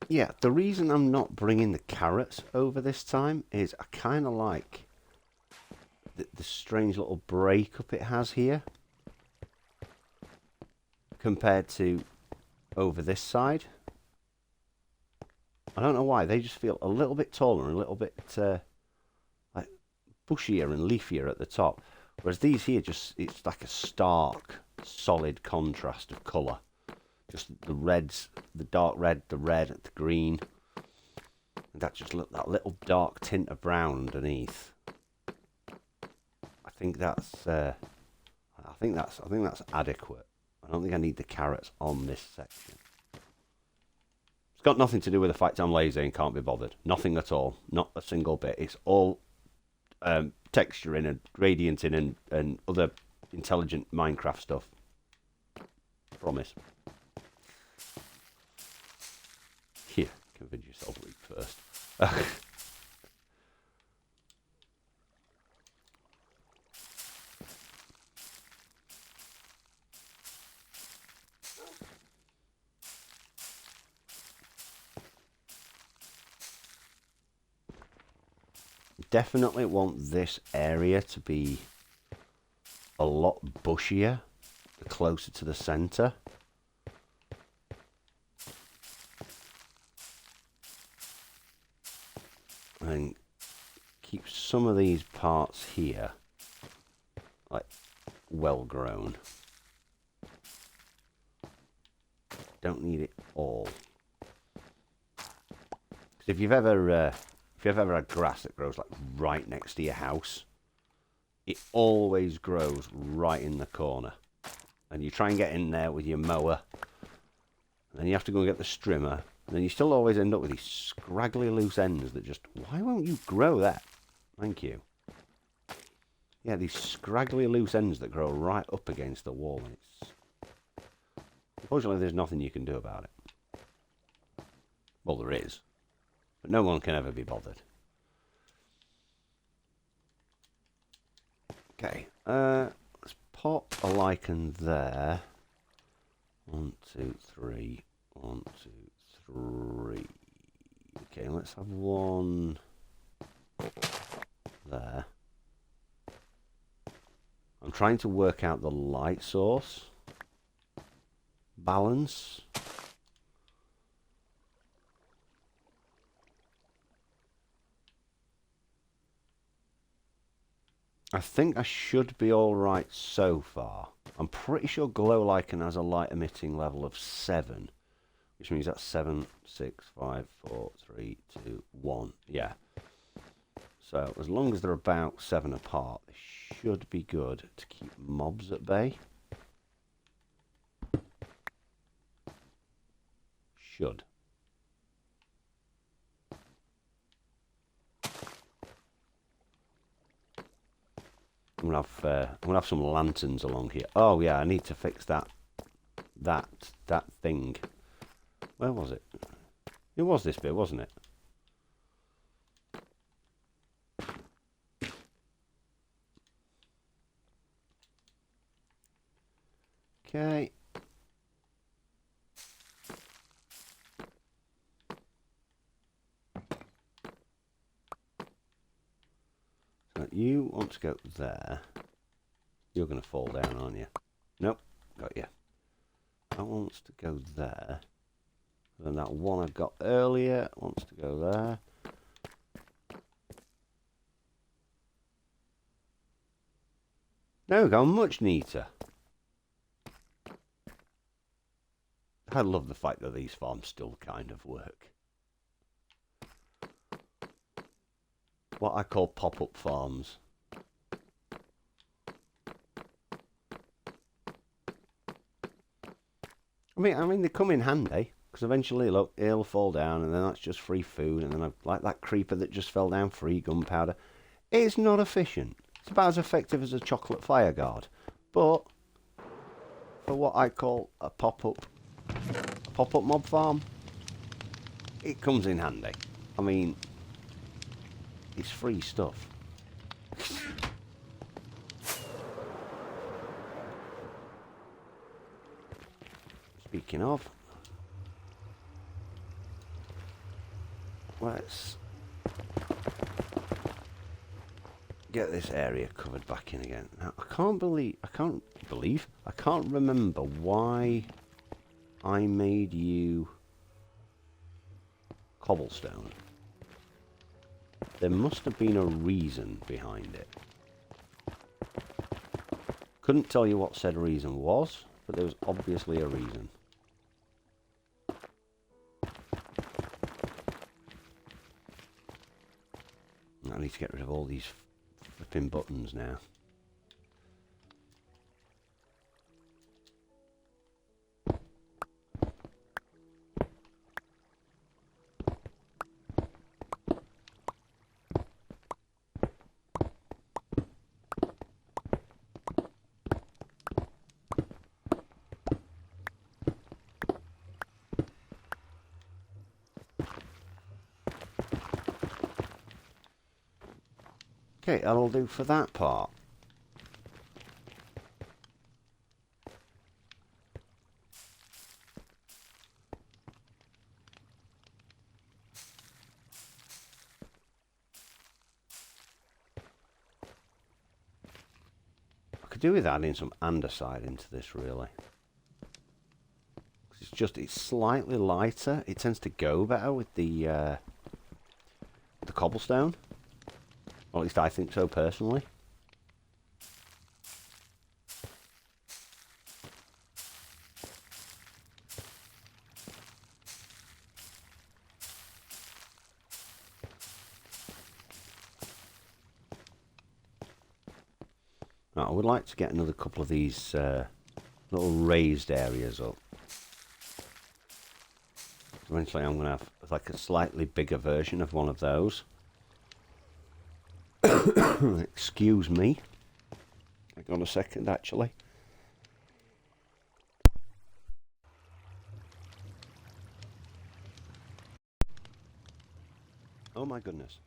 Speaker 1: Yeah, the reason I'm not bringing the carrots over this time is I kind of like the strange little breakup it has here compared to over this side. I don't know why. They just feel a little bit taller and a little bit like bushier and leafier at the top. Whereas these here, it's like a stark, solid contrast of colour. Just the reds, the dark red, the green. And that just look that little dark tint of brown underneath. I think that's adequate. I don't think I need the carrots on this section. It's got nothing to do with the fact I'm lazy and can't be bothered. Nothing at all. Not a single bit. It's all texturing and gradienting and other intelligent Minecraft stuff. Promise. Here, convince yourself read first. Definitely want this area to be a lot bushier, closer to the centre. And keep some of these parts here like well grown. Don't need it all. Because if you've ever had grass that grows like right next to your house, it always grows right in the corner. And you try and get in there with your mower, and then you have to go and get the strimmer, and then you still always end up with these scraggly loose ends that just, why won't you grow that? Thank you. Yeah, these scraggly loose ends that grow right up against the wall. And unfortunately, there's nothing you can do about it. Well, there is. But no one can ever be bothered. Okay, let's pop a lichen there. 1, 2, 3. 1, 2, 3. Okay, let's have one there. I'm trying to work out the light source balance. I think I should be alright so far. I'm pretty sure glow lichen has a light emitting level of 7. Which means that's 7, 6, 5, 4, 3, 2, 1. Yeah. So as long as they're about 7 apart, they should be good to keep mobs at bay. Should. I'm gonna have some lanterns along here. Oh yeah, I need to fix that thing. Where was it? It was this bit, wasn't it? Okay. So you want to go there. You're going to fall down, aren't you? Nope. Got you. That wants to go there. And that one I got earlier wants to go there. There we go. Much neater. I love the fact that these farms still kind of work. What I call pop-up farms. I mean, they come in handy because eventually, look, it'll fall down, and then that's just free food, and then I've like that creeper that just fell down, free gunpowder. It's not efficient. It's about as effective as a chocolate fire guard, but for what I call a pop-up mob farm, it comes in handy. I mean, it's free stuff. Speaking of, let's get this area covered back in again. Now, I can't remember why I made you cobblestone. There must have been a reason behind it. Couldn't tell you what said reason was, but there was obviously a reason. I need to get rid of all these flipping buttons now. Okay, that'll do for that part. I could do with adding some andesite into this, really. It's slightly lighter. It tends to go better with the cobblestone. Or at least I think so personally. Now, I would like to get another couple of these little raised areas up. Eventually I'm going to have like a slightly bigger version of one of those. Excuse me. Hang on a second, actually. Oh my goodness.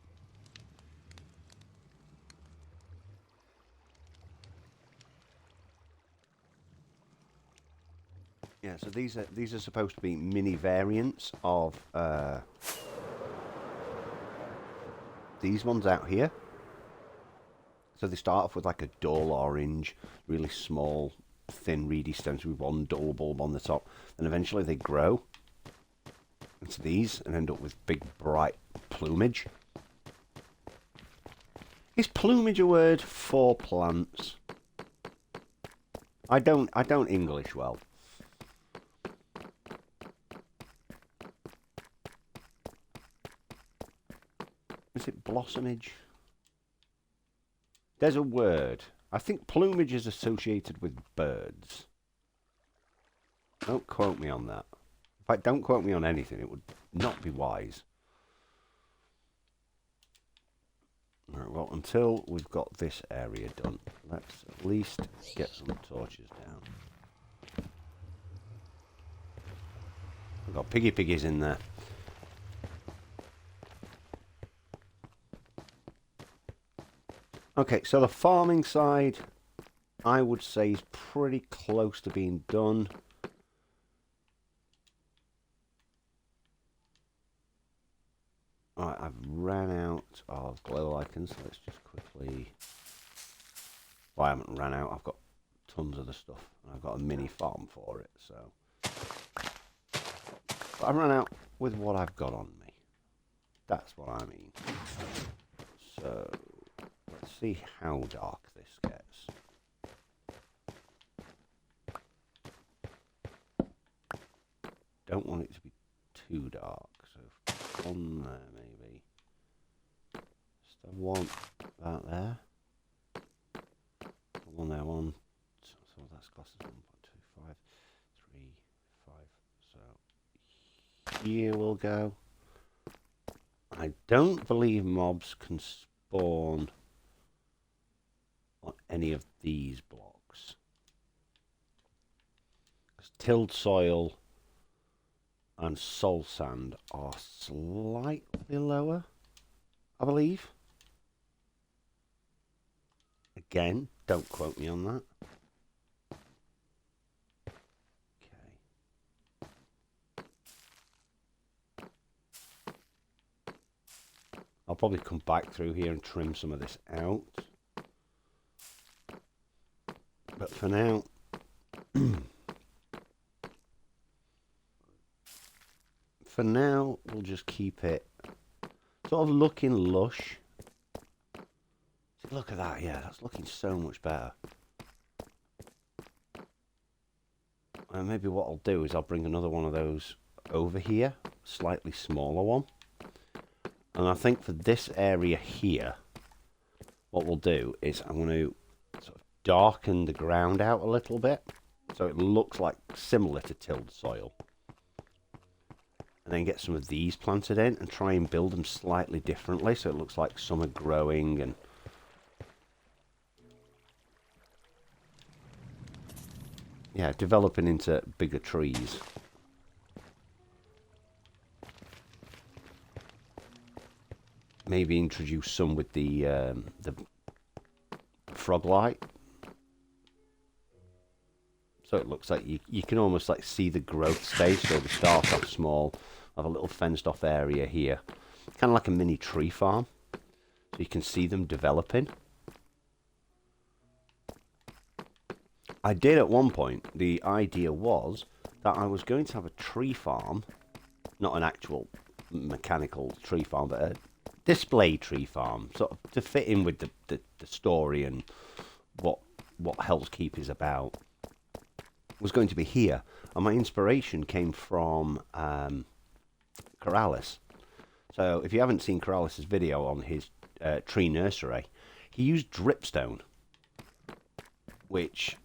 Speaker 1: Yeah, so these are supposed to be mini variants of these ones out here. So they start off with like a dull orange, really small, thin, reedy stems with one dull bulb on the top. Then eventually they grow into these and end up with big, bright plumage. Is plumage a word for plants? I don't English well. Is it blossomage? There's a word. I think plumage is associated with birds. Don't quote me on that. In fact, don't quote me on anything. It would not be wise. Right, well, until we've got this area done, let's at least get some torches down. We've got piggies in there. Okay, so the farming side, I would say, is pretty close to being done. Alright, I've ran out of glow icons, so let's just quickly... Well, I haven't ran out, I've got tons of the stuff, and I've got a mini farm for it, so... But I've run out with what I've got on me. That's what I mean. So... Let's see how dark this gets. Don't want it to be too dark, so one there maybe. Just I want that there. One there, one. So that's classes 1.25, 3, 5. So here we'll go. I don't believe mobs can spawn on any of these blocks. Because tilled soil and soul sand are slightly lower, I believe. Again, don't quote me on that. Okay. I'll probably come back through here and trim some of this out. But for now, we'll just keep it Sort of looking lush. Look at that, yeah, that's looking so much better. And maybe what I'll do is I'll bring another one of those over here, slightly smaller one. And I think for this area here, what we'll do is I'm going to sort of darken the ground out a little bit, so it looks like similar to tilled soil. And then get some of these planted in and try and build them slightly differently, so it looks like some are growing and yeah, developing into bigger trees. Maybe introduce some with the frog light. So it looks like you can almost like see the growth stage. So they start off small, have a little fenced off area here. Kind of like a mini tree farm. So you can see them developing. I did at one point, the idea was that I was going to have a tree farm, not an actual mechanical tree farm, but a display tree farm, sort of to fit in with the story and what Hell's Keep is about. Was going to be here, and my inspiration came from Corrales. So if you haven't seen Corrales' video on his tree nursery, he used dripstone, which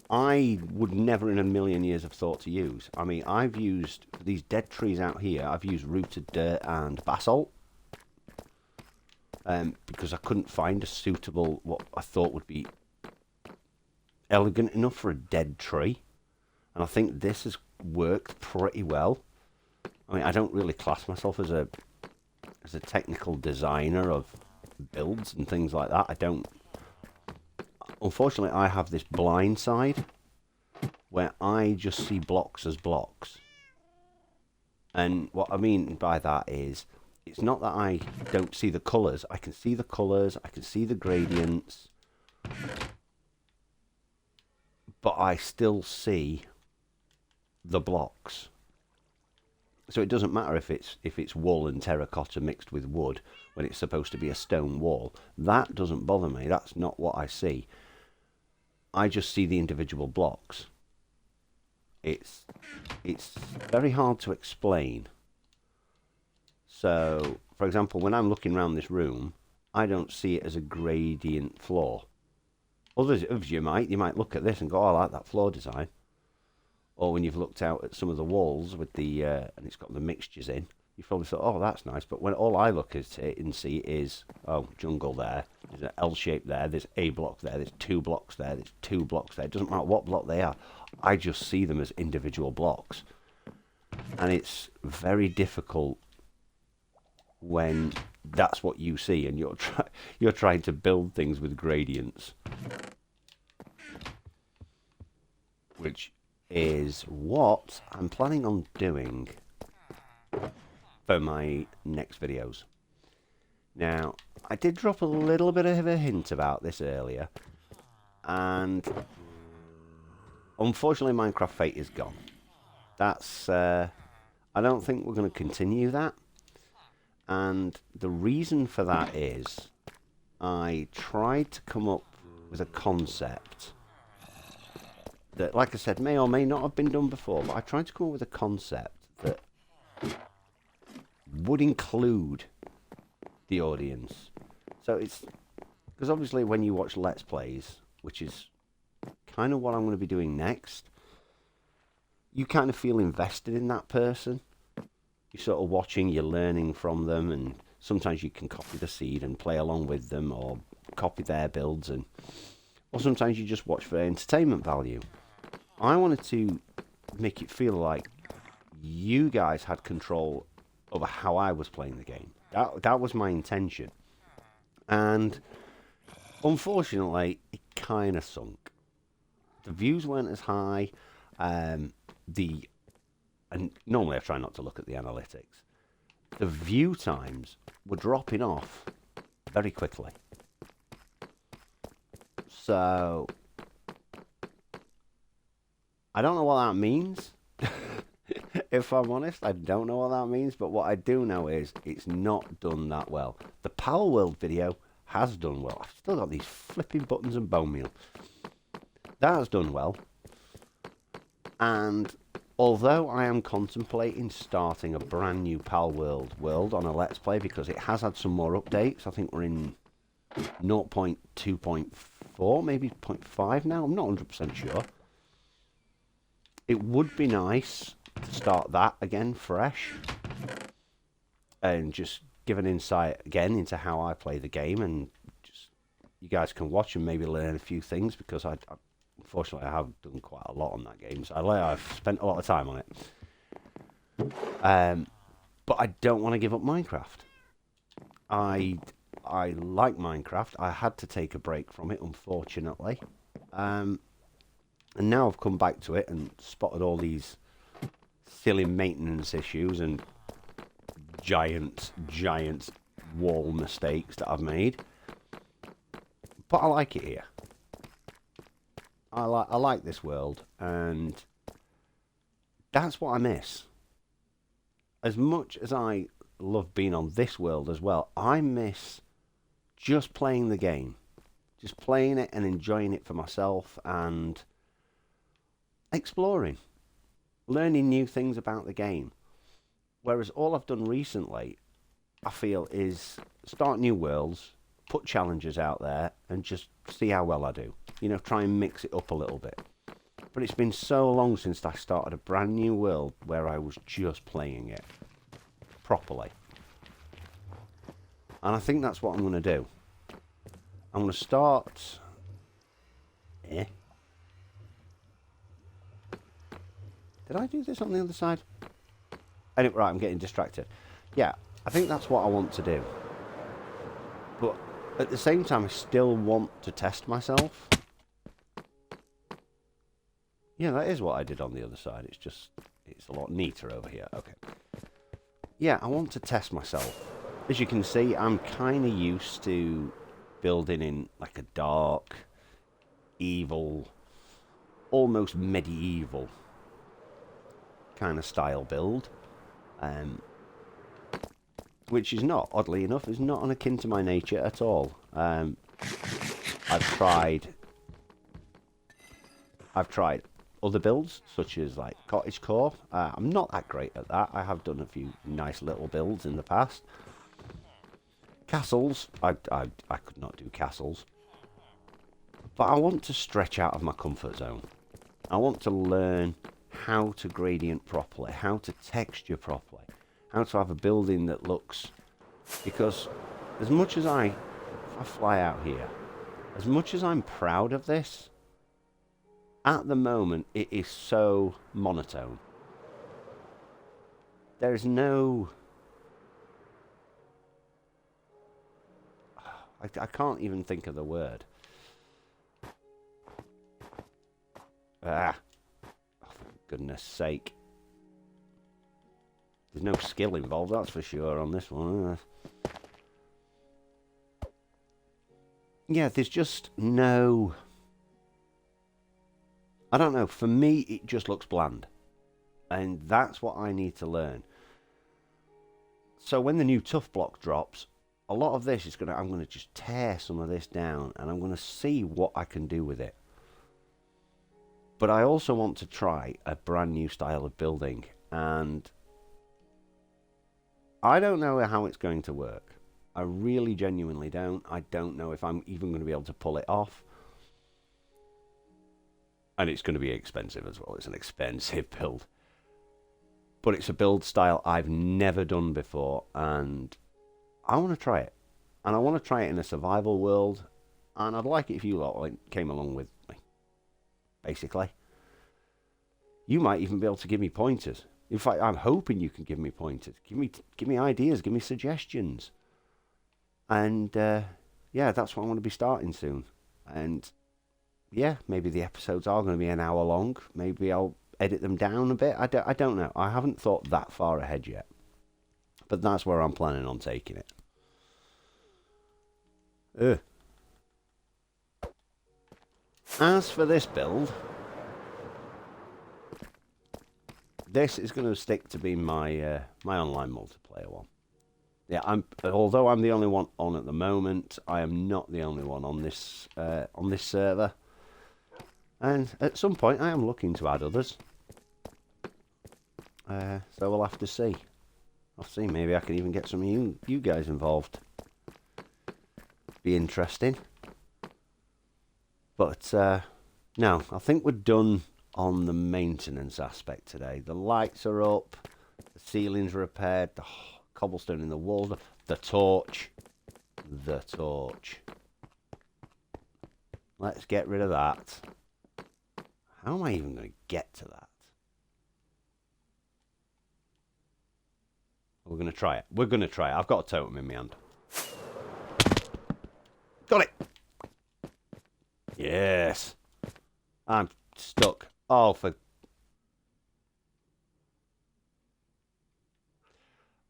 Speaker 1: I would never in a million years have thought to use. I mean, I've used, for these dead trees out here, I've used rooted dirt and basalt, because I couldn't find a suitable, what I thought would be elegant enough for a dead tree. And I think this has worked pretty well. I mean, I don't really class myself as a technical designer of builds and things like that. I don't. Unfortunately, I have this blind side where I just see blocks as blocks. And what I mean by that is, it's not that I don't see the colours. I can see the colours, I can see the gradients, but I still see the blocks. So it doesn't matter if it's wool and terracotta mixed with wood when it's supposed to be a stone wall. That doesn't bother me. That's not what I see. I just see the individual blocks. It's very hard to explain. So, for example, when I'm looking around this room, I don't see it as a gradient floor. Others of you might look at this and go, oh, I like that floor design. Or when you've looked out at some of the walls with the and it's got the mixtures in, you probably thought, oh, that's nice. But when all I look at it and see is, oh, jungle there, there's an L shape there, there's a block there, there's 2 blocks there, there's 2 blocks there. It doesn't matter what block they are. I just see them as individual blocks. And it's very difficult when that's what you see and you're trying to build things with gradients, which is what I'm planning on doing for my next videos. Now, I did drop a little bit of a hint about this earlier, and unfortunately Minecraft Fate is gone. That's I don't think we're going to continue that, and the reason for that is I tried to come up with a concept that, like I said, may or may not have been done before, but I tried to come up with a concept that would include the audience. So it's, because obviously when you watch Let's Plays, which is kind of what I'm going to be doing next, you kind of feel invested in that person. You're sort of watching, you're learning from them, and sometimes you can copy the seed and play along with them, or copy their builds, or sometimes you just watch for entertainment value. I wanted to make it feel like you guys had control over how I was playing the game. That was my intention. And unfortunately, it kind of sunk. The views weren't as high. And normally I try not to look at the analytics. The view times were dropping off very quickly. So I don't know what that means. If I'm honest, I don't know what that means, but what I do know is it's not done that well. The Power World video has done well. I've still got these flipping buttons and bone meal. That has done well. And although I am contemplating starting a brand new Power World on a Let's Play because it has had some more updates. I think we're in 0.2.4, maybe 0.5 now. I'm not 100% sure. It would be nice to start that again fresh and just give an insight again into how I play the game, and just you guys can watch and maybe learn a few things because unfortunately I have done quite a lot on that game, so I've spent a lot of time on it. But I don't want to give up Minecraft. I like Minecraft. I had to take a break from it, unfortunately. And now I've come back to it and spotted all these silly maintenance issues and giant wall mistakes that I've made. But I like it here. I like this world, and that's what I miss. As much as I love being on this world as well, I miss just playing the game. Just playing it and enjoying it for myself and exploring. Learning new things about the game. Whereas all I've done recently, I feel, is start new worlds, put challenges out there, and just see how well I do. You know, try and mix it up a little bit. But it's been so long since I started a brand new world where I was just playing it properly. And I think that's what I'm going to do. I'm going to start... Did I do this on the other side? Anyway, right, I'm getting distracted. Yeah, I think that's what I want to do. But at the same time, I still want to test myself. Yeah, that is what I did on the other side. It's just, it's a lot neater over here. Okay. Yeah, I want to test myself. As you can see, I'm kind of used to building in like a dark, evil, almost medieval kind of style build. Which is not, oddly enough, is not akin to my nature at all. I've tried other builds, such as like cottagecore. I'm not that great at that. I have done a few nice little builds in the past. Castles, I could not do castles. But I want to stretch out of my comfort zone. I want to learn how to gradient properly, how to texture properly, how to have a building that looks... Because as much as if I fly out here, as much as I'm proud of this, at the moment it is so monotone. There's no... I can't even think of the word. Oh, for goodness sake. There's no skill involved, that's for sure, on this one. Yeah, there's just no... I don't know, for me it just looks bland. And that's what I need to learn. So when the new tough block drops, a lot of this is I'm going to just tear some of this down, and I'm going to see what I can do with it. But I also want to try a brand new style of building, and I don't know how it's going to work. I really genuinely don't. I don't know if I'm even going to be able to pull it off. And it's going to be expensive as well. It's an expensive build. But it's a build style I've never done before, and I want to try it. And I want to try it in a survival world, and I'd like it if you lot came along with me, basically. You might even be able to give me pointers. In fact, I'm hoping you can give me pointers. Give me ideas, give me suggestions. And yeah, that's what I want to be starting soon. And yeah, maybe the episodes are going to be an hour long. Maybe I'll edit them down a bit. I don't know. I haven't thought that far ahead yet. But that's where I'm planning on taking it. As for this build, this is going to stick to being my my online multiplayer one. Yeah, although I'm the only one on at the moment, I am not the only one on this server. And at some point, I am looking to add others. So we'll have to see. I'll see. Maybe I can even get some of you guys involved. Be interesting. But no, I think we're done on the maintenance aspect today. The lights are up, the ceilings are repaired, the cobblestone in the walls, the torch. Let's get rid of that. How am I even going to get to that? We're going to try it. We're going to try it. I've got a totem in my hand. Got it! Yes! I'm stuck. Oh, for...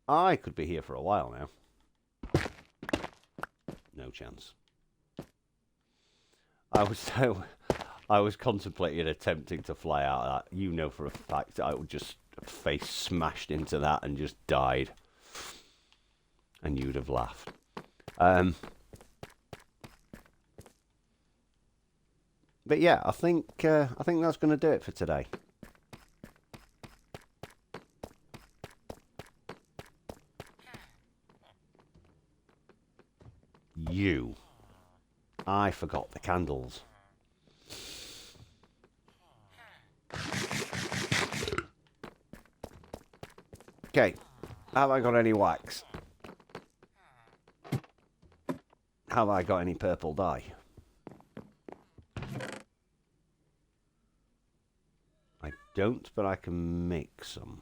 Speaker 1: I could be here for a while now. No chance. I was contemplating attempting to fly out of that. You know for a fact I would just face smashed into that and just died. And you'd have laughed. But yeah, I think that's going to do it for today. I forgot the candles. Okay, have I got any wax? Have I got any purple dye? I don't, but I can make some.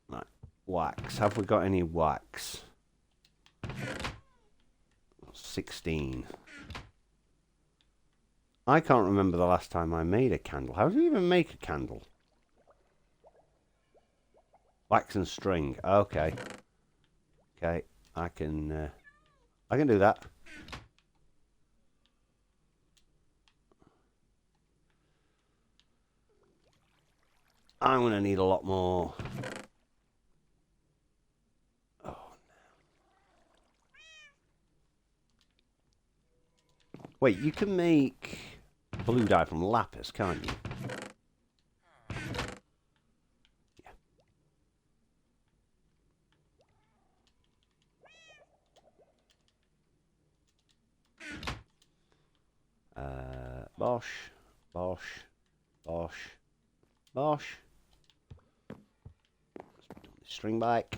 Speaker 1: Right, wax. Have we got any wax? 16. I can't remember the last time I made a candle. How do you even make a candle? Wax and string. Okay. Okay, I can do that. I'm going to need a lot more. Oh, no. Wait, you can make blue dye from lapis, can't you? Yeah. Bosh. Bosh. Bosh. Bosh. String back.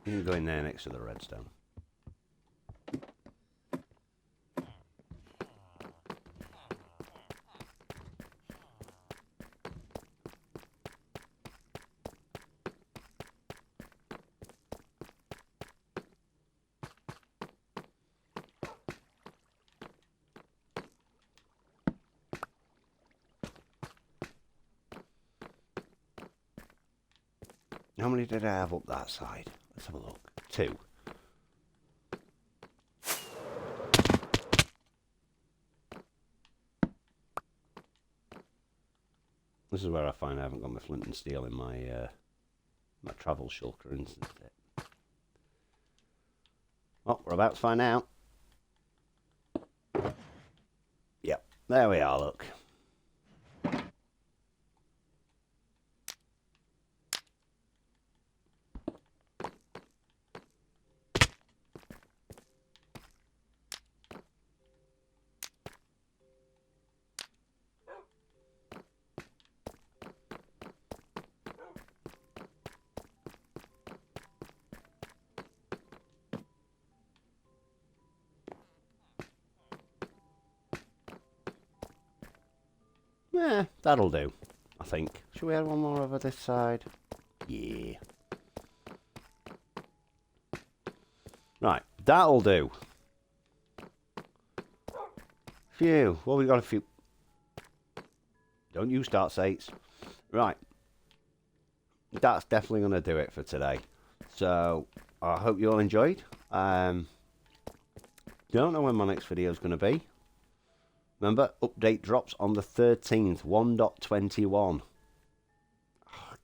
Speaker 1: You can go in there next to the redstone. How many did I have up that side? Let's have a look. 2. This is where I find I haven't got my flint and steel in my my travel shulker, isn't it? Well, we're about to find out. Yep, there we are, look. Yeah, that'll do, I think. Should we add one more over this side? Yeah. Right, that'll do. Phew, well, we got a few. Don't you start, Sates. Right. that's definitely going to do it for today. So I hope you all enjoyed. Don't know when my next video is going to be. Remember, update drops on the 13th, 1.21.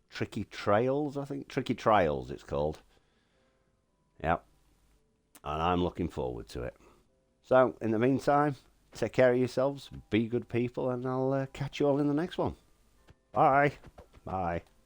Speaker 1: Tricky Trails, I think. Tricky Trials, it's called. Yep. And I'm looking forward to it. So, in the meantime, take care of yourselves, be good people, and I'll catch you all in the next one. Bye. Bye.